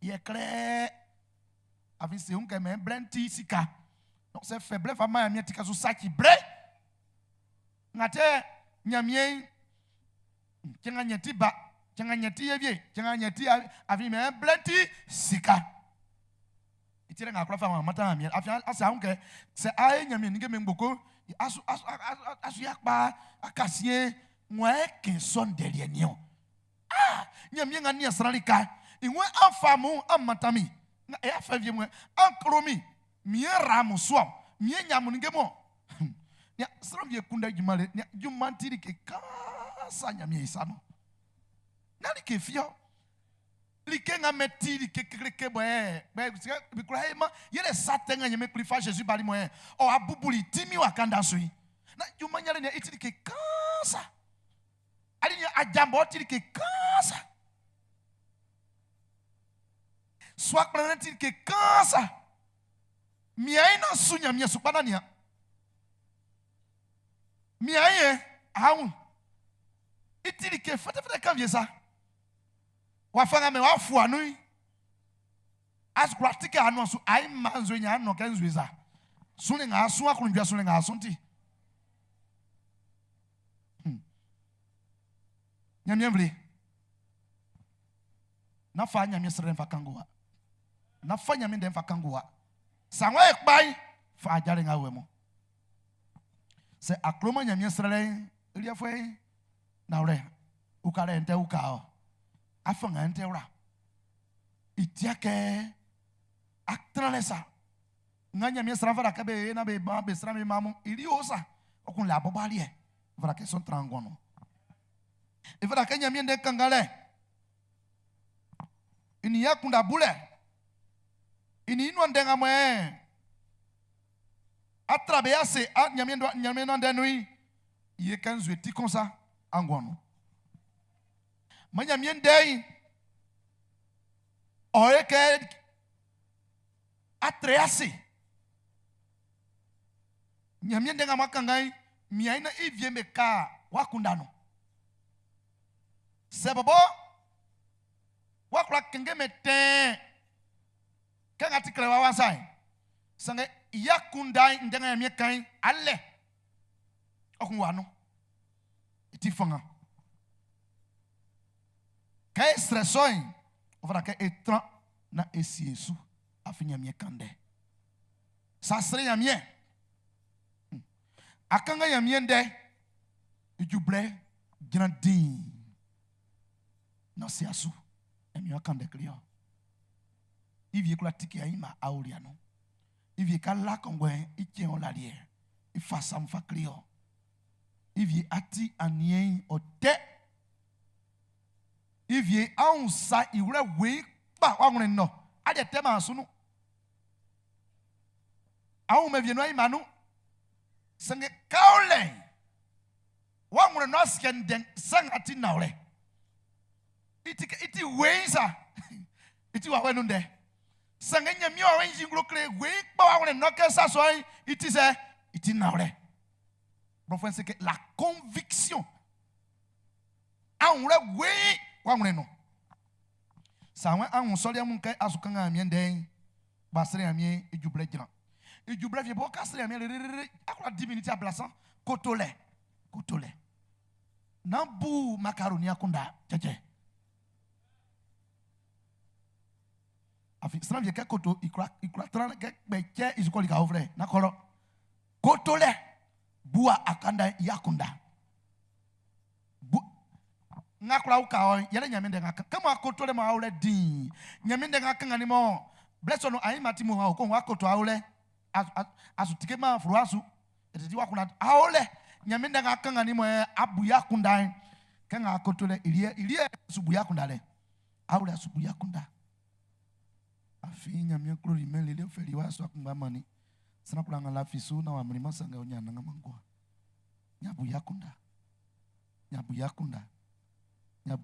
yekre avi se unke men blenti sika donc c'est faible fama yamien tika so saki bre ngate nyamien kenga nyeti ba kenga nyeti yevie kenga nyeti avi men blenti sika itire ngakra fama mata yamien afi asa unke c'est aye nyamien nge mengboko asu yakba akasie mwa ke son derrière nion nyamie ngani asralika inwe afamu amatami na e afavie mwe ankromi mie ramu so mie nyamu ngemo nya sram ye kunda jumale nya jumantiri ke kasa nyamie isano nali ke fio like nga metiri ke boye be kura ema yele satenga nyame klifa Jesus bali moye o abubuli timi wakanda sui na jumanyale nya itiri ke kasa ali nya ajambo tiri ke kasa swak planeti ke kasa miaina sunya mia supanania miaye haun itiri ke fete kan viesa wafanga me wafu anu askratika anu so ai manzo nya anu kan zuiza sune nga asu akunjwa sune nga asunti nyamia mvli nafanya misere mfakanguwa nafanya minde mfakanguwa sangwa ekpai fa ajare nga wemo se akloma nyamia sere elia foi na ore ukare ente ukao afanga ente ora itiake aktranesa nganya mi sra fara kabe na be ba be sra mi mamu iri osa okun la bobali e fara ke son trangono e fara kanya mi ende kangale ini yakunda bule ini inu ndenga mwe atrabe ase nyame no ndenui ye kanzu eti konsa angono manya mi ndei oeke atrease nyame ndenga makangai miaina ivye meka wakundano sebabo wakula kenge mete kanga tikle wawansai sange yakundai ndenga yamie kai alle okunwano itifanga kai stressoin ovra ke etran na esiesu afinya mie kande sasre yamie akanga yamie nde ijuble grandin na siasu emio kande klio ivie kula tiki aima auliano ivie kala kongwe iche olalie ifasa mfa klio ivie ati anien ote ivie aunsa iwre we pa wangune no ade tema asunu au me vienu aimanu sange kaole wangune no skenden sang ati naule iti weisa iti wa wenunde sange nyami wa wenji nglokle we pa wangune no kesa so iti se iti naule professeur c'est que la conviction aunre we wangune no sawe an sori amun kai asukan amien den basre amien ejubre gira ejubre vie bo kasre amien akora 10 minutes ablasan kotole nambu macaroni akunda jeje afi sra vie koto ikra tran ke beche izikoli ka ovre na kolo kotole bua akanda yakunda ngakura uka yele nyamende ngaka kama akotole ma aule din nyamende ngaka ngani mo blesso no ayi mati mo ha ko akoto aule asutike ma fruasu etiti wakuna aule nyamende ngaka ngani mo abu yakunda kanga akotole ilie subu yakunda le aule subu yakunda afi nyamye klori melele feri waso akumba mani sana kulanga la fisu na wa mlima sanga onyana ngamango nyabu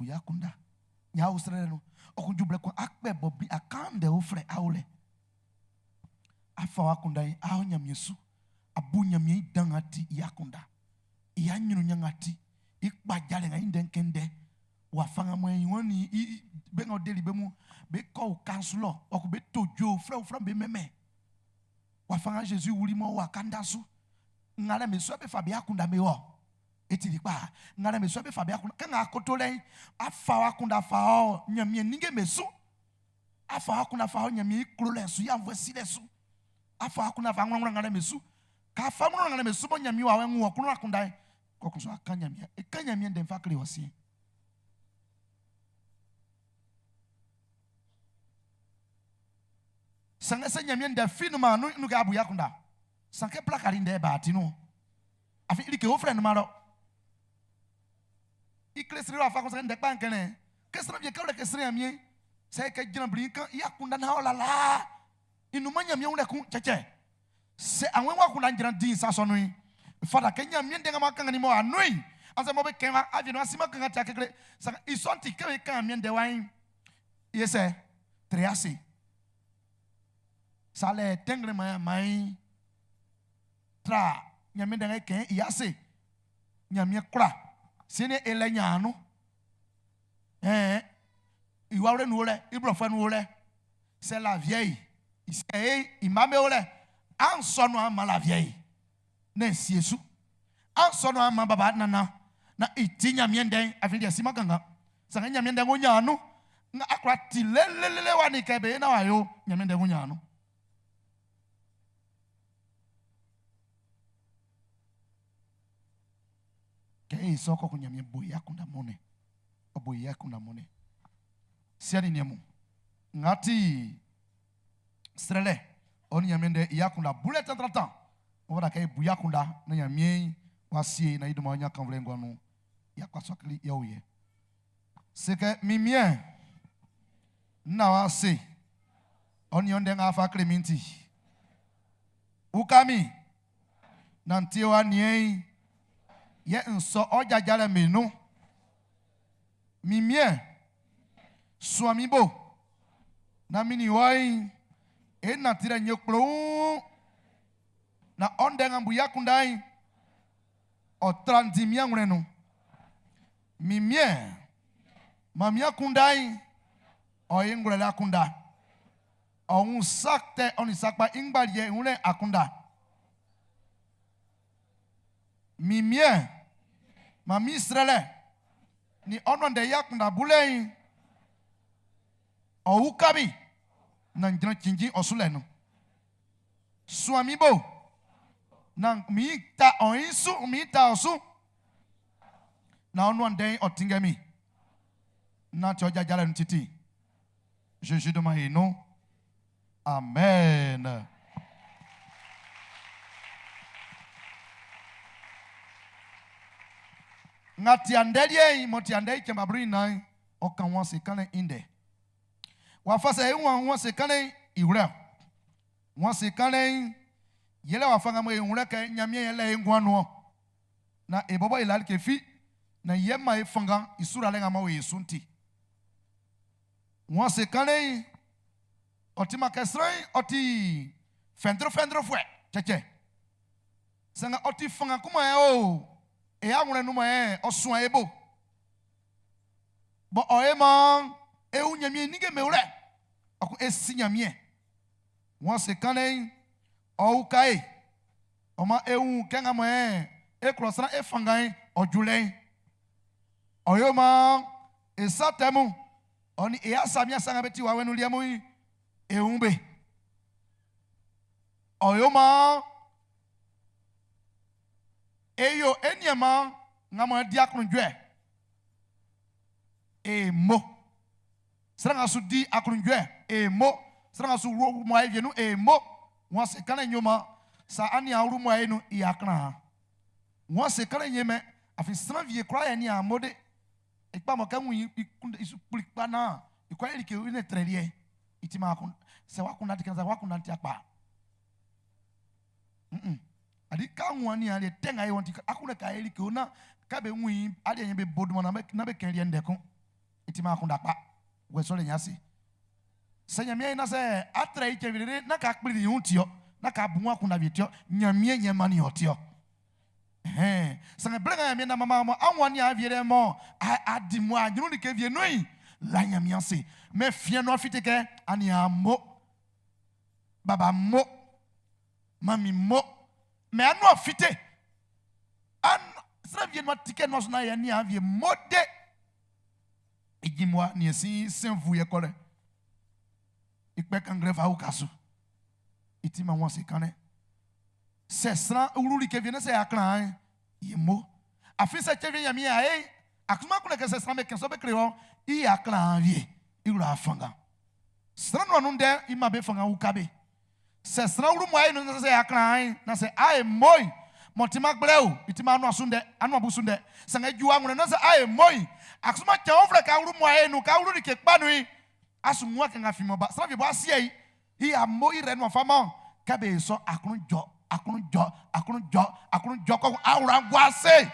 yakunda nya usreno okunjuble kwa akbe bobi akande ofre aule afa wakunda aho nyamyesu abu nyamye dangati yakunda iyanyunu nyangati ikbajale nga indenkende wafanga mwen woni bengo deli bemu be ko kanslo okube tojo frère be meme wafanga Jesus wuli mo wakanda su ngala meso be fabi yakunda mewo etilipa ngala meso be fabi yakunda kanga akotole afa wakunda fa nyamie ninge mesu afa wakunda fa nyamie klole su ya voici lesu afa wakunda fa ngala mesu ka fa ngala mesu bo nyamie wa wenwu okuno akunda kokuso akanyamie ekanyamie ndem fa kle osi sanga se nyamie nda finu ma no ga abu yakunda sanke plakari nda ba ti no afi il ke offre no maro iklesri ra fa ko sen de pan kene kesra vie ka le kesri amie sai ka jina brinka ya kunda na ola la inu manya mi wona ku cheche se anwen wa kunda jina din sa so no fada kenya mi ndenga makanga ni mo anoi anza mo be kenwa avi no asima kanga ta kekle sa isonti ke ka mi nde wan yese triasi sale tengre mai tra nyame ndenga ken yase nyame kra sene ele nyano iwawre nuole ibrofo nuole c'est la vieille iskei imame ole ansono ama la vieille na siesu ansono ama baba nana na itinya mienden afindi asima ganga sanga nyamienden go nyano na akra tilelele wani kebe na wayo nyamienden go nyano ke isoko kunyamie boya kunda mone oboya kunda mone siani niemu ngati strele on nyamende yakunda bullet tratan wala kay buyakunda na nyamie wasie na iduma nya kan vlengo no yakwasokli yaoye c'est que mimien na wase on yonde ngafa clementi ukami nantiwa nie ye nso ojajale menu mimien swamibo na mini wai ena tira nyoklo na onde ngambu yakundai o transimia ngurenu mimie mamia kundai o ingule la kunda o unsakte onisakpa ingbalie ngule akunda mimie mami Israele ni ononde yakunda bulei o ukabi na njina chinji osulenu swamibo na mita oisu mita osu na ononde otingemi na choja jala ntiti Jésus de Mahino amen. Ngati andelie moti andei kembabri nai okan wan se kane inde wa fasa e wan se kane iwra wan se kane yele wa fanga mo iwra ka nyamie yele ngwano na ebobo ilal ke fi na yema e fanga isura lenga ma we sunti wan se kane oti makesrai oti fendro fwe cheche sanga oti fanga kuma o e amure numa e osun ebo bo oema e unyamie nige meure aku esinyamie won se kanen o kai o ma e un kenga mo e krosra e fangan ojulen oyoma e satemu oni e asamia sanga beti wa wenu liamu e umbe oyoma eyo enyema ngama diakron dwe e mo sranga su di akron dwe e mo sranga su ro mo ay vienu e mo won se kana nyoma sa ani awru mo ay no iakran won se kana nyeme afi sran vie kra ya ni amode e pa mo kan wi isu plikpa na e kwa elike wi ne trelie itima akon se wakunda tikanza wakunda tiakpa adi ka nwani ale tenga yonti akuna ka eli ko na ka be nwi ade yen be boduma na be kenri ndeko itima akunda pa we so le nyase sanyamia ina se atra ike virire na ka kpiri yuntio na ka bu akunda vitio nyamie nyemani otio sanga brenga yamia na mama mo anwani aviere mo adi mo anyunu ni ke vie noi la nyamia se me fie no fiteke ani amo baba mo mami mo mais à nous affiter ça vient de ticket nous na ya ni avie mode et dis-moi ni si saint vous y coller ik pe kan grève au kasu itima wan se kané c'est ça uruli ke vient c'est akran yemo afi ça teve ya mi ai akuma kuna ke c'est ça me kenso be créon i akran vie ira fanga sra no nunde ima be fanga ukabe c'est ça uru mo ai no se akran na se ai moi Montima Bleu, Itima Sunde, Anwabusunde, Sangajuang, another I moi. Axma Chaufra Kauru Moenu, Kauru Kekbanui, Asum working at Fimo, but some of you was ye, he a moi ren of Fama, Cabe so I couldn't joke, our was say.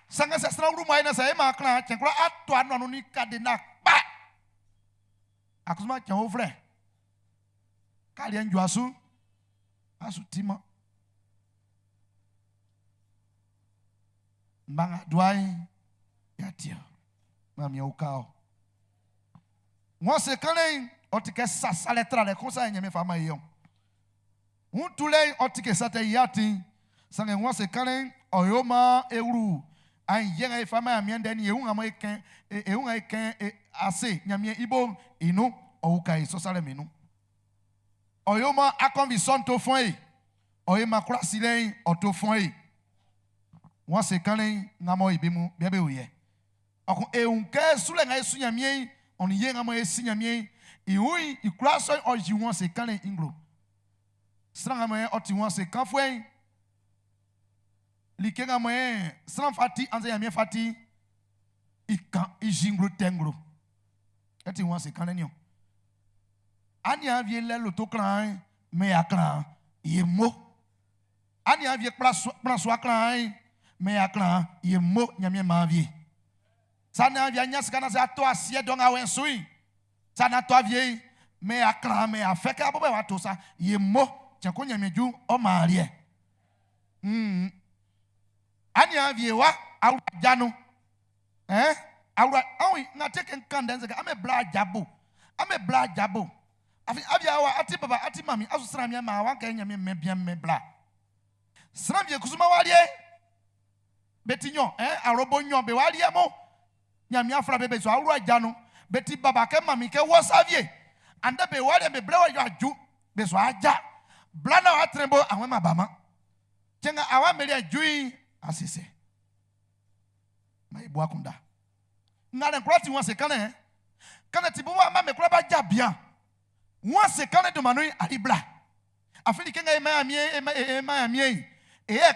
Sanga sestra rumah saya makna cengkula atuan noni kadena pak. Aku semua jauh kalian juasu asu tima. Mbanga duai ya dia. Mami ukao. Ngose kalen otike sasa letra le konsa nyame fama yon. Untule otike sate yati sanga ngose kalen oyoma euru. An yenga ifama amiende ni eunga eken ase nyamie ibo inu oukai sosale minu oyoma akonvision to fon oyema kura silen oto fon won se kanlen ngamo ibimu bebe oye akon eunke sule nga esu nyamie on yenga mo esi nyamie ihui ikura so oji won se kanlen inglo stranga mo oti won se kanfwen Likenga moyen, sans fati, anze yamie fati, ikan, ijinglo tenglo. Eti wan se kanenyo. Ani avie le loto kran, me akran, yemo. Ani avie plaswa kran, me akran, yemo, nyamie ma avie. Sani avie nyas kana se ato asie donga wensui. Sani ato avie, me akran, me afeka abobe wato sa, yemo, tianko nyamie ju, o marie. Ani aviewa awura janu awura awi na take nkanda nzeka ame bla jabo afi abiawa ati baba ati mami asusra mi ma wan kan nyame mebia mebla sra vie kusuma walie betinyo arobo nyo be walie mo nyame afra bebe so awura janu beti baba ke mami ke wo savie anda be walie be bla wa aju be so aja bla na atrembo awon mabama kenga awa meli ajui asise mai bua kunda ngale nkrati won se kana kana tibu wa ma me kura ba jabia won se kana do manui alibla afili kenga ema amie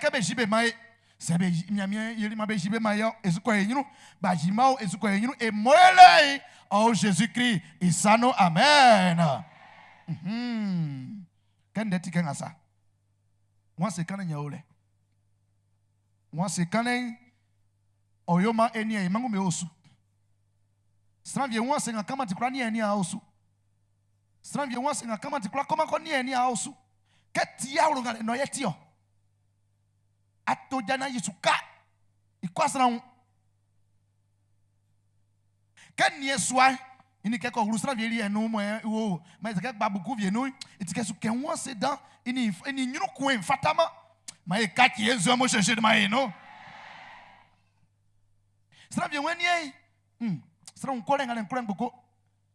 ka be jibe mai se be nyamie yeli ma be jibe mai yo ezuko enyinu ba jimao ezuko enyinu e moele oh Jésus-Christ isano amen kende tikenga sa won se kana nyaole Moi c'est kanen oyoma eni e mangu me osu. Stranvie won se ngakama tikura ni eni a osu. Stranvie won se ngakama tikura koma ko ni eni a osu. Keti ya urungale no yetio. Ato jana yisuka. Ikwasra un. Ken ni eswa ini keko huru stranvie li enu mo wo ma ze kek babuku vie no itike su ken won se dan ini nyunu ko fatama Maye kaki enzo mo chercher de maye no. Sra bien wenie. Sra un kole ngale nkure ngoko.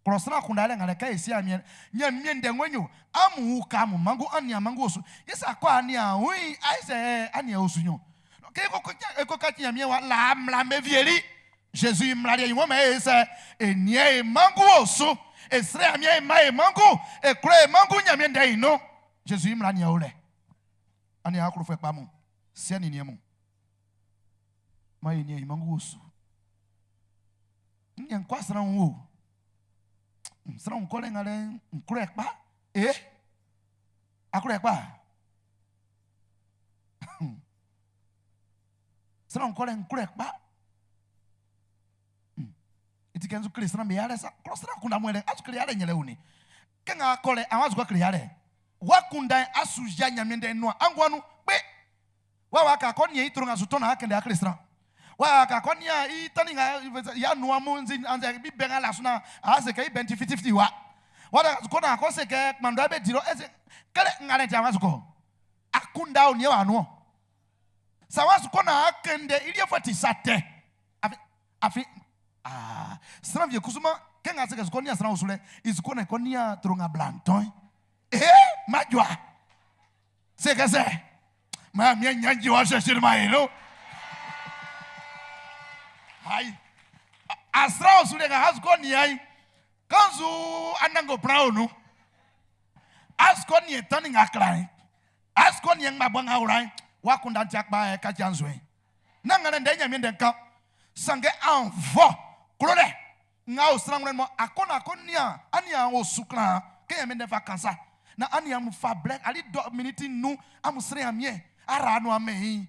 Krosra kundale ngale kai esi amien. Nya mien de nwenyo. Amu ka mu mango ania mango osu. Yesa kwa ania hui aise ania osu nyo. Ke ko kati amien wa la me vieli. Jésus mlaria yimo me ese enie mango osu. Esre amien maye mango e kure mango nya mien de no. Jésus mlania ole. Ani akuru fe pa mu se ni niemu mai ni mangu usu nyen kwasra nwo sra un kole ngale nkure pa akure pa sra un kole nkure pa itikenzu kristra me yale sa krosra kuna mwele asukri yale nyele uni kenga kole awazu kwa kri yale wakunda asuja nyamende no angwanu be wa waka konia itrunga sutona akende akristra wa waka konia itaninga ya no munzi anze bi benga la suna ase kai 50-50 wa kona akose ke mando be diro ese kale ngale jawa zuko akunda oni wa no sawasu kona akende ili fati sate afi sravie kusuma kenga seke konia sra usule izukona konia trunga blanton majwa sekese ma mia nyanji wa chercher maelo hai asra usule ga hasko ni ai kanzu anango brown asko ni etani ngakrai Asko ni yang mabanga urai. Wakunda tiakba ka janzwe. Nangana ndenya miende ka. Sange anvo. Klore. Nga osrangren mo akona konia ania osukra ke miende vakansa. Na ania mu fa black ali do minute nu amusre amie. Ara no amei.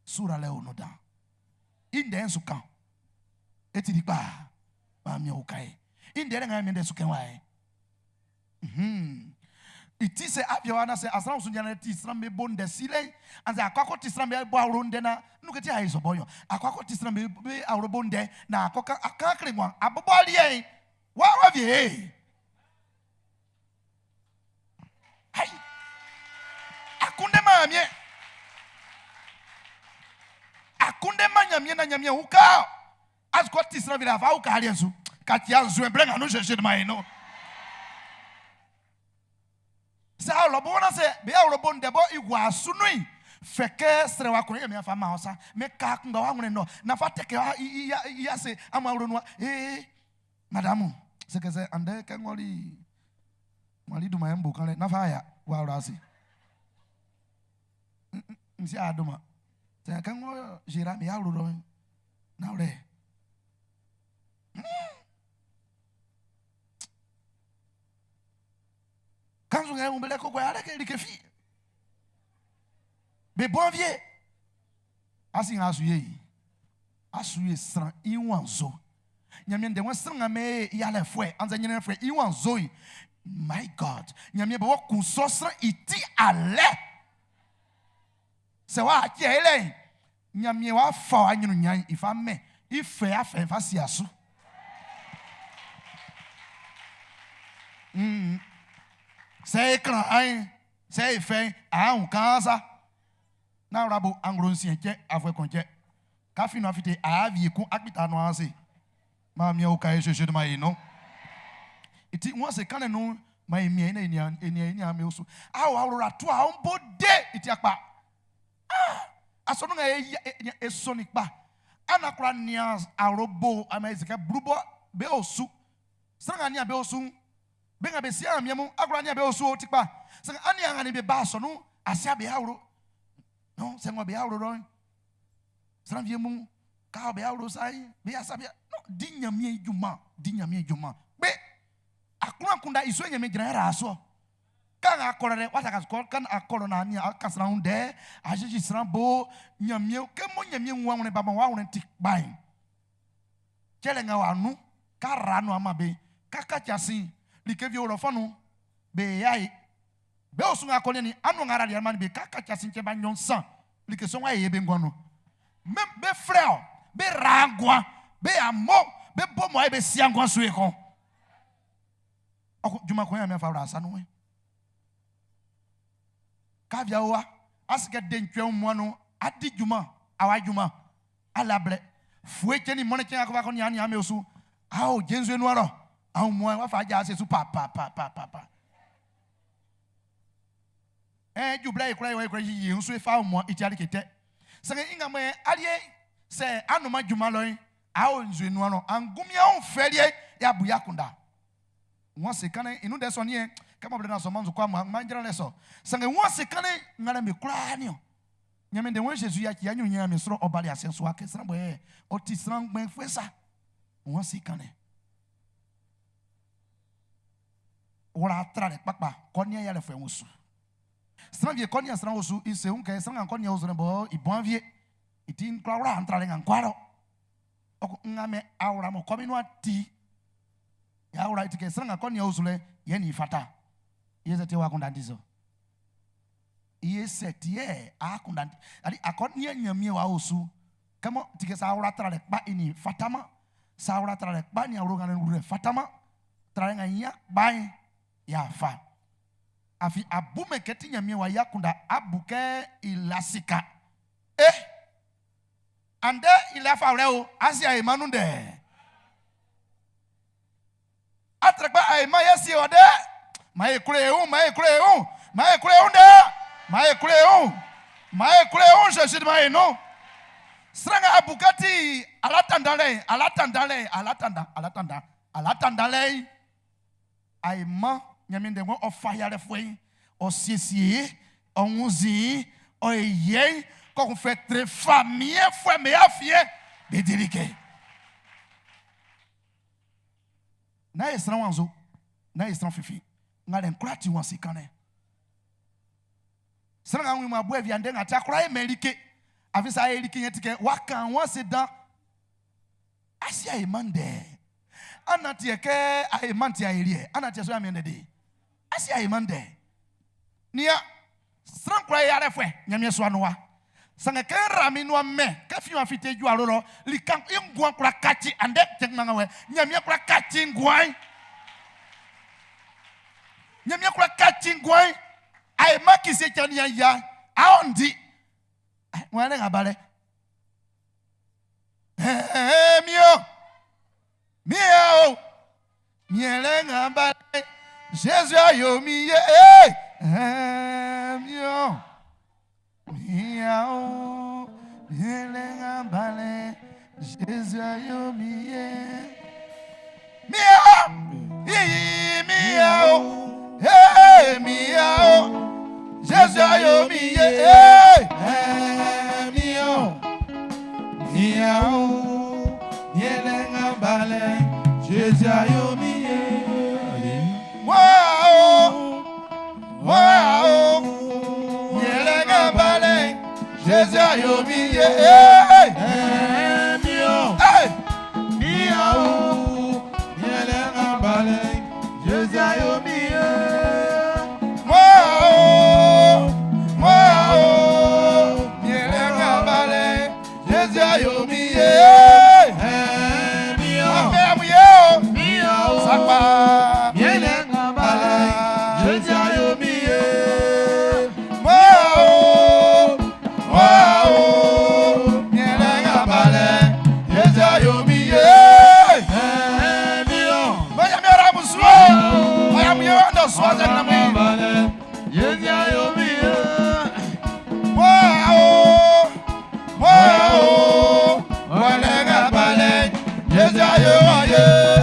Sura leo no da. Inde ensuka. Eti dikpa. Ba mi okai. Inde nga miende suken wae. It is a abiana say as long as you are tisram be bon de sile and the aquako tisram be bound na look at your eyes boy. Aquako tisram be our bonde na aquaka a crackling one. Abobali, what have you? Hey, Akunde mamie. Akunde manyamia nyamia uka. As got tisram be a vauka aliansu. Katianzu and bring a no shade my no. Se a robona se be a robon debo igwa sunui feke sere wa kure me afa ma osa me ka kunga wa ngune no na fa teke ya se amawro no madam se ke se ande ke ngoli mali duma yambo kan na fa ya wa ro ase nsi aduma se ke ngo jira me ya ro ro na ore quand on a un bel écho, mais bon vieux, assuye sang, iwanzo. Nyamien de western ame yale fwe, anzanyene fwe, iwanzo. My God, nyamien bawa kunsosra iti ale. Se wa ati ele, nyamien wa fa anyinu nyai ifa me, ife afe ifa siasu. C'est craint, c'est fait, à un casa. Na rabo angronsi enche avwe konche. Ka fino afite a vie ko akbita no ase. Ma mi o kai jeje de mai no. Iti won se kan no mai mi eni ame oso. Awo awora to a on bode iti akpa. Asono nga esonik ba. Anakra nia arobo amazika brubo be osu. Sanga nia be osu. Benga be sia miamu agrania be osu otikpa sanga ani angani be baso no asia be awro no sengo be awro ron sanga viemu ka be awro sai be asabia no dinyamie djuma be akuna kunda iso nyame gira era aso kan akorere wataka kan akorona ani akasra hunde ajiji srambo nyamie kemo nyamie nwa won baba wa won tikban chelenga wanu karano amabe kakachasin likevi orofanu be yai be osunga akoleni anu ngara li amani be kaka chasinche ba nyonsan like so wa ye be ngwanu be frère be rangwa be amo be bomo ai be siangwa so e kon ako juma ko ya me fa rasa no we ka via wa asike dentwe mo no adi juma awa juma alabre fueche ni mone chen akwa ko ni ani ame osu awo jenzu enu aro awu mo wa fa ja se su pa jubla ikura yo ikura yi nso e fa mo itiari kete se inga me alie se anoma juma loyin awo nzu enu aro angumia on ferie ya buya kunda won se kan inu de so ne kama bele na so manzo kwa manjira le so se won se kan ngara me kura ni o nyame de won Jesus ya ki anyu nya me soro obale asenso akesra boye otisran gben fuesa won se kan ora trare papa konia ya le fe wonsu stranvie konia stran wosu ise unke stran konia wosu bo ibonvie itin kwara antrare nkwaro oko ngame awra mo kominu ati ya awra itike stran konia wosu le ye ni fata yezete wa kunda ndizo yesete akunda ali akonia nyamie wa wosu kamo tike sa awra trare pa ini fatama sa awra trare pa ni awro ngane fatama trare nganya bai ya fa afi abume keti nyamie wa yakunda abuke ilasika ande ilafa reo asia emanunde atrekba aima yesi ode mai kureu je mai no sranga abukati alatandale aima nyame de ngo ofayare foi osiesie onzi oyen ko fait très famille foi me afie de dirike na esran wanzo na esran fifi ngale nkrati wansi kane sanga wi ma bo viande ngata kra emelike afisa elike yetike wakan wansi dan asia emande anati ke aemanti aerie anati so amende de asia emande nia sran kra yare fwe nyame so anoa sanga ke rami no me ka fi afite ju aroro likan ngwan kra kachi ande tekmanga we nyame kra kachi ngwan nyame kra kachi ngwan aemaki se chania ya aondi mwana ngabale mio miele ngabale Jésus ayo miye mio miao miele ngabale Jésus ayo miye miao miao miao Jésus ayo miye miao miao miele ngabale Jésus ayo miye wow wow miele ngabale Jésus ayo miye miao miao miele ngabale Jésus ayo miye wow wow miele ngabale Jésus ayo miye Sakpa miele ngabale Jésus ayo miye wow wow miele ngabale Jésus ayo miye Maya mera muswa maya mera ndo swaza na ngabale Jésus ayo miye wow wow miele ngabale Jésus ayo miye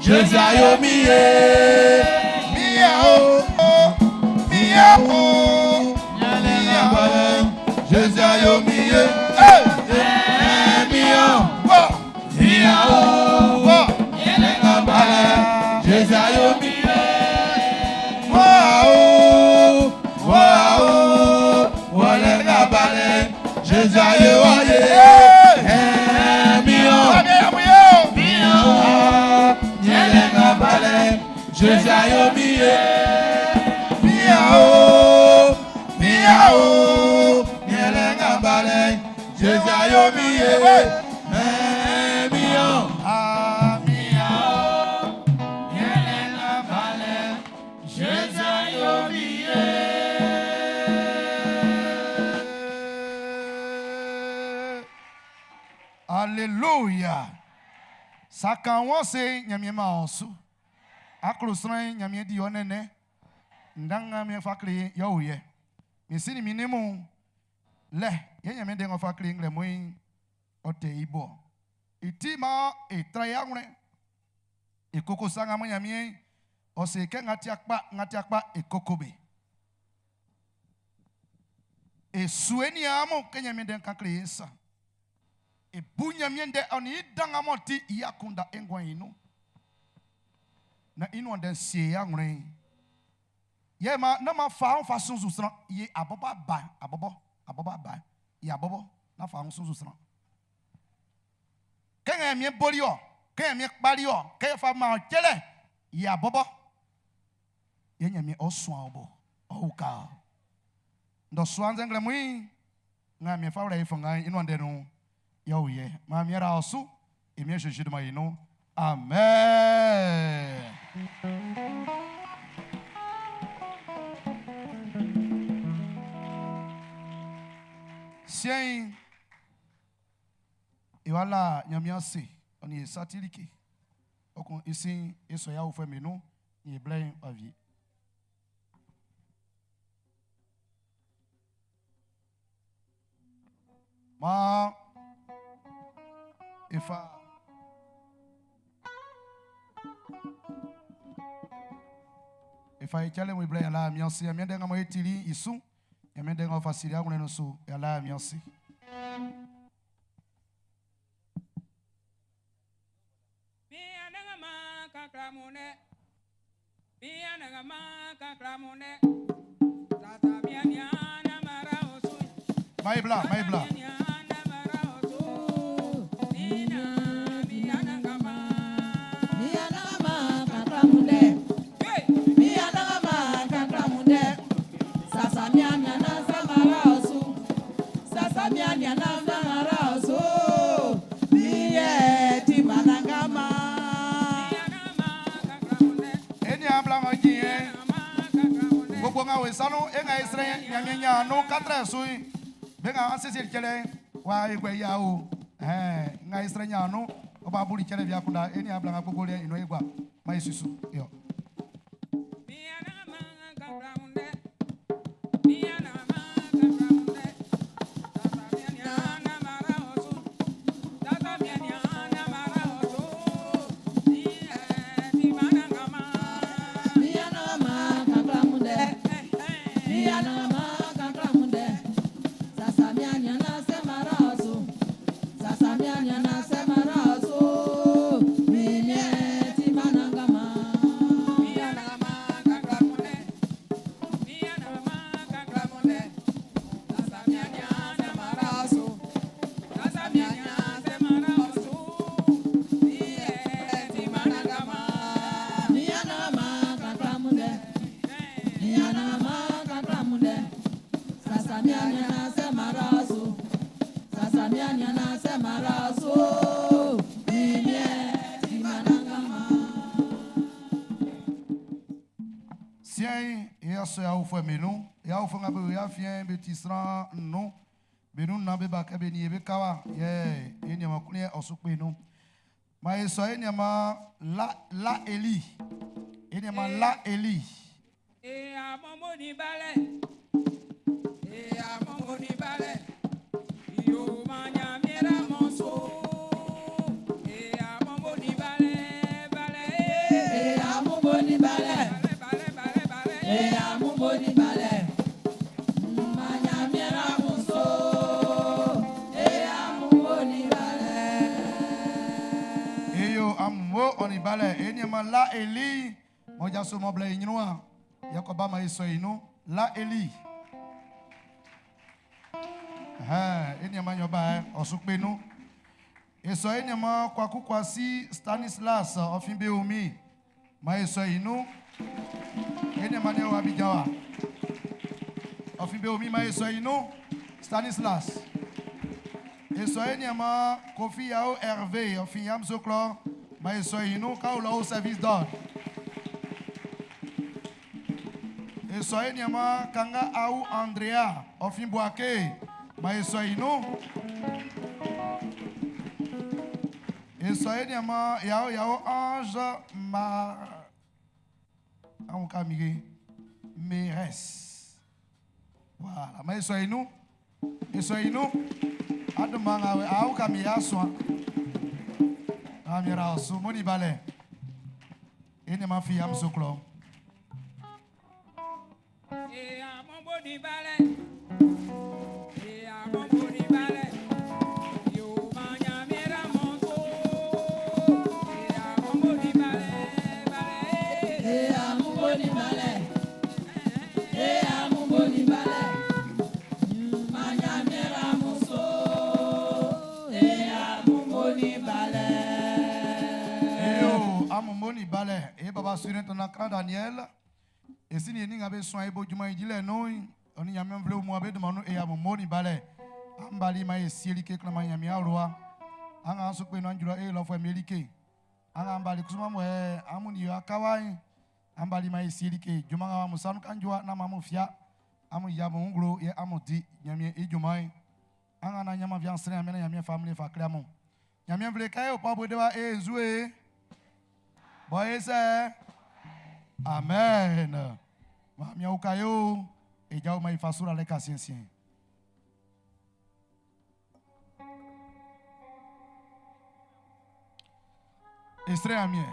Jésus ayo miye miao miao nyale ngabale Jésus ayo miye miao miao nyale ngabale Jésus ayo miye wow wow nyale ngabale Jésus ayo Jésus ayo miye miao miao nyele ngabale Jésus ayo miye miao miao nyele ngabale Jésus ayo miye Alléluia sakanwose nyamiema osu akrosran nyame di onene ndanga me fakri yoye mesini minemu le ye nyame de ngofakri ngle moy ote ibo itima etrayangre ekoko sanga nyame ose ke ngati akpa ekokobe E sueni amo kenya mende kakle esa. E bunya mende oni danga moti yakunda engwa inu. Na inu anden se ya ngre. Ye ma na ma fa on façon susran ye aboba ba ye abobo na fa on susran. Kenya mi bolio, kenya mi kpario, kenya fa ma tele ye abobo. Ye nya mi oswan obo. Ouka. Ndo swan zengle mui nga mi fa ora ifonga inu ande no yo ye. Ma mi ra osu e mi jeje de ma inu. Amen. Sien iwala nyamiase oni satirike okon isin eso ya ofo menu ni blen avi ma ifa ichale mu blen la mianse amiende ngamo etili isu amiende ngamo fasiri agune no so ya la mianse Maibla. Sano enga Israel nyamenya no katra sui benga asisi chele wa igwe yawo nga Israel nyano oba buli chele bya kunda eni ablanga gogole ino igwa maisusu yo Foi menu ya ufunga be ya fien betisran no benu na be ba ka be ni be kawa ye eni ma kunie osukpe no ma eso eni ma la eli eni ma la eli e amomo ni bale yo manya mira monso e amomo ni bale e amomo ni bale e amomo ni bale manya mira monso e amomo ni bale e yo amomo oni bale eni ma la eli mo ja so mo bla yinwa yakoba ma eso inu la eli eni ma nyoba osukpe nu eso eni ma kwakukwasi Stanislas ofimbe omi ma eso inu eni ma ne wa bijawa ofimbe omi ma eso inu Stanislas eso eni ma Kofi Yao Hervé ofinyam soklo ma eso inu ka o service d'ordre eso eni ma Kanga Au Andrea ofimboake ma eso inu eso eni ma Yao Ange ma on kamige Meres voilà ma eso inu adumanga we au kamia soa amira so moni bale eni ma fi am soklo e amombo di bale baba sur un Daniel. Et si nous avons besoin de boudjuma idile nous, on y a même voulu moi de manu et à mon moni balai. Ambali ma sieli ke klama nyami aroa. Anga sukwe no anjura e lo fo melike. Anga ambali kusuma mo amuni yo akawai. Ambali ma sieli ke juma nga musanu kanjua na mamu fia. Amu ya mo ngro ye amudi nyami e jumai. Anga na nyama vya nsere amena nyami family fa kriamo. Nyami vle kai o pa bodewa e nzue. Boy say amen. Mamia ukayo e jao mai fasura le kasiensien. Estre amie.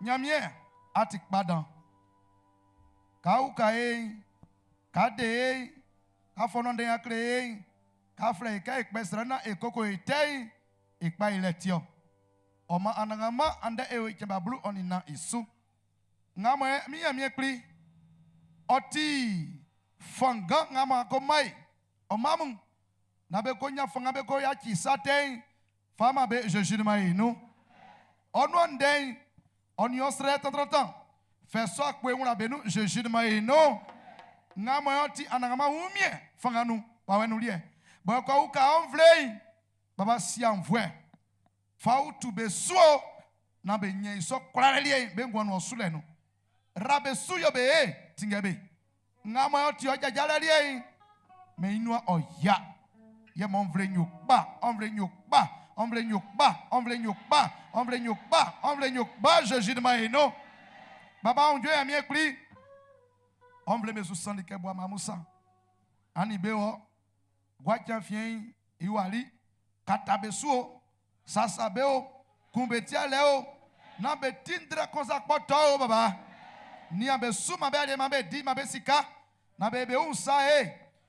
Nyamie atik badan. Ka ukaye, ka de, ka fononde akre, ka fle ka ekbesrana e koko etei ekpa iletio. Oma anangama anda ewe chambablu onina isu. Ngama miya miekli oti fanga ngama komai omamu nabe konya fanga be ko ya chisate fama be jejirma inu ono ndei onyo sre tantratan feso akwe wona benu jejirma inu ngama oti anangama umie fanga nu bawenu lie ba ko uka onvlei baba siamvwe fa utu be suo na be nye so kwaralie be ngwa no sule no rabe suyo be tingebe ngama yoti oja jalalie me inua oya ye mon vle nyukba onvle nyukba onvle nyukba onvle nyukba onvle nyukba onvle nyukba Jésus de maino baba onjo ya miekli onvle me susandike bwa mamusa ani bewo gwacha fien iwali katabesuo sasa beo kumbetia leo na betindra koza kpoto baba ni abe suma be ale mabe di mabe sika na be unsa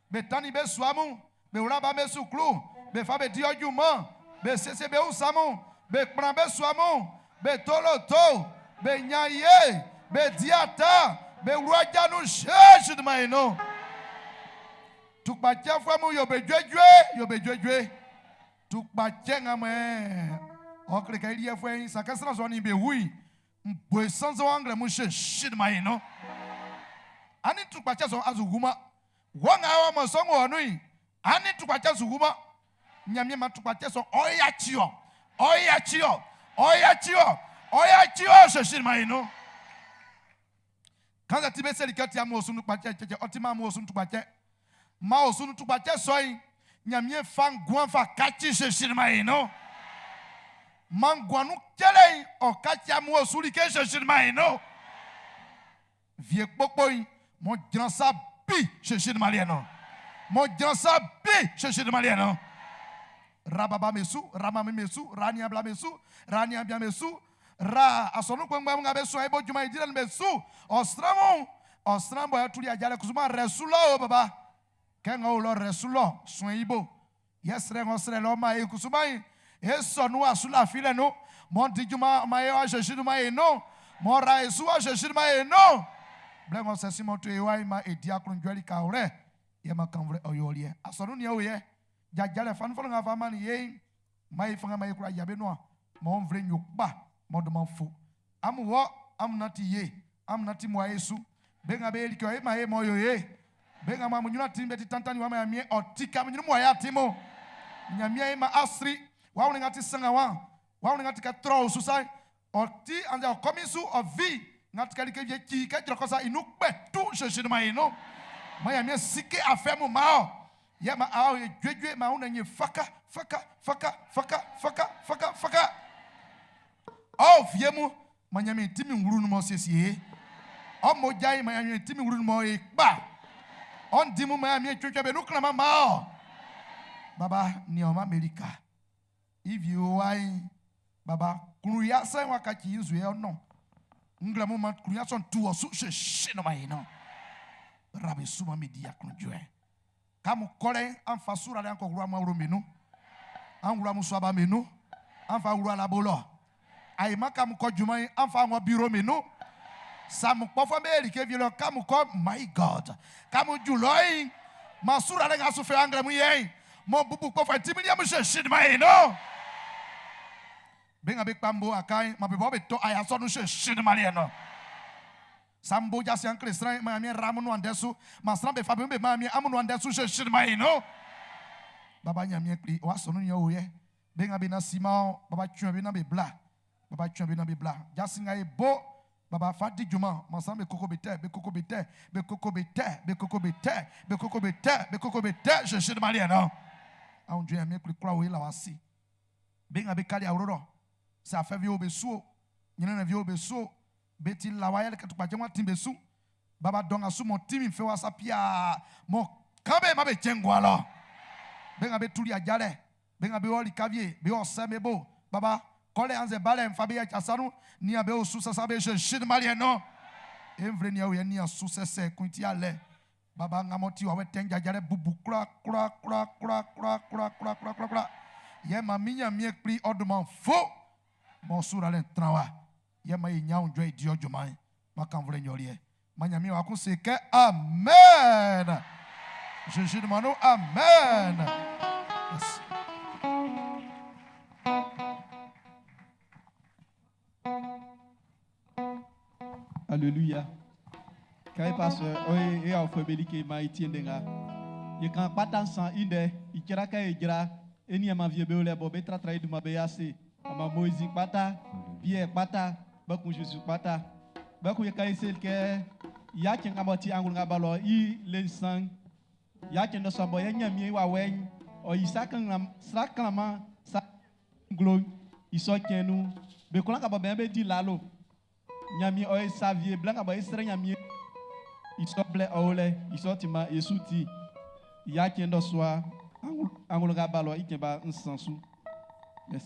betani be suamu be uraba be suklu be fa be di ojumo be sese be unsamu be pran be suamu be toloto be nyaye be diata be ruaja nu shesh de maino tukpa chafamu yo be dwedwe tukpa chenga me okre ka ilie fo yin sakasra zo ni be hui mbo sanzo angle mu shit maino ani tukpa chaso azuguma wonga wa masongo onui ani tukpa chaso guma nyamye ma tukpa chaso oya chio shit maino kanza tibe selikati amu osunu tukpa chache otima amu osunu tukpa chache ma osunu tukpa chache soyi nyamye fangwan fa kachi shit maino mangwanu kele o katia mu osuri ke sheshir maino vie pokpoi mo jansa bi sheshir malieno mo jansa bi sheshir malieno rababa mesu ramame mesu rania bla mesu rania bia mesu ra asonu kwengba ngabe so ebo juma idira mesu ostrambo ya tuli ajale kuzuma resulo o baba kenga o lo resulo so ibo yesre ngosre lo ma e kusumai eso no asula file no monti juma mayo sheshiru mai no mora esu sheshiru mai no blengo sesimo to ewai ma edia krunjweli ka ore ye makamvre oyolie asonu ne oye jajale fanfolo nga fama ni ye mai fanga mai kura yabe no mo mvre nyukba modoma fu amwo amnati ye amnati mo yesu benga be elikyo e ma ye moyo ye benga ma munyuna timbe titantani wa ma mie otika munyuna mo ya timo nyamia e ma asri wa ngati sanga wa ngati ka tro susai oti anja komisu ovi ngati kalike vie ki ka drokosa inukpe tu sheshinu maino maya mie sike afemu mao ye ma ao ye dwedwe ma una nye faka o viemu manyame timi nguru no mo sesie o mojai manyame timi nguru no mo e pa on dimu maya mie twetwe be nukla mama baba ni o America. If you why baba kunuya sa wakati yuzu ya no ngla mo man kunuya son tu osu she no mai no rabe suma media kunjwe kamu kole anfa sura le anko gura ma menu angura mu so aba menu anfa gura la bolo ai maka mu ko jumai anfa ngo biro menu samu kpofo be ri ke vielo kamu ko my god kamu juloi masura le ngaso fe angla mu yen mo bubu kpofo timini am she mai no Ben avec Pambo Akai, ma bebo beto ayaso no shit Mariano. Sambo jasi ankle sran ma mi ramuno andesu, ma sran be fabe be ma mi amuno andesu shit Mariano. Baba nya mi kli wa sonu nya oye. Ben abi na sima baba tuen be na be bla. Baba tuen be na be bla. Jasi nga e bo baba fati juma, ma sran be koko bete, be koko bete, be koko bete, be koko bete, be koko bete, be koko bete shit Mariano. A un dia mi kli kra oye la wasi. Ben abi kali auroro. Ça fait vieux beso, il y a un vieux beso, beti la waya que tu pas jamais timbesu, baba donga sous mon tim il fait wa sapia, mon kabe ma be tengwala, ben abe tuli ajale, ben abe oli kavier, be on semebo, baba kole anze bale mfabe ya chasanu, ni abe o sous ça sabe je shit malien non, evre ni o ni sous c'est kunti ale, baba ngamoti wa tenja jale bubu kra kra kra kra kra kra kra kra kra kra, ye maminya mi ekpli odman fo. Mon sourd à l'entrain, yama inya un joie dio jomai, ma canvre nyolie. Manyami wa kunse que amen. Je demande amen. Yes. Alléluia. Quand pasteur, et a fait belike ma itiendenga. Ye kan patan san inde, ikira ka ejira, eni ma vie be ole bo be tra tra du ma be yase. Ama Moïse pata, Pierre pata, baku Jésus pata. Baku yakaisel ke ya ken abati angul ngabalo I le sang. Ya ken do sambo ya nyami wa wen o isakan saklama sa glo iso kenu. Be kola ka ba be di lalo. Nyami o savie blanc ba isre nyami. Iso ble ole, iso tima yesuti. Ya ken do soa angul ngabalo iken ba nsansu. Merci.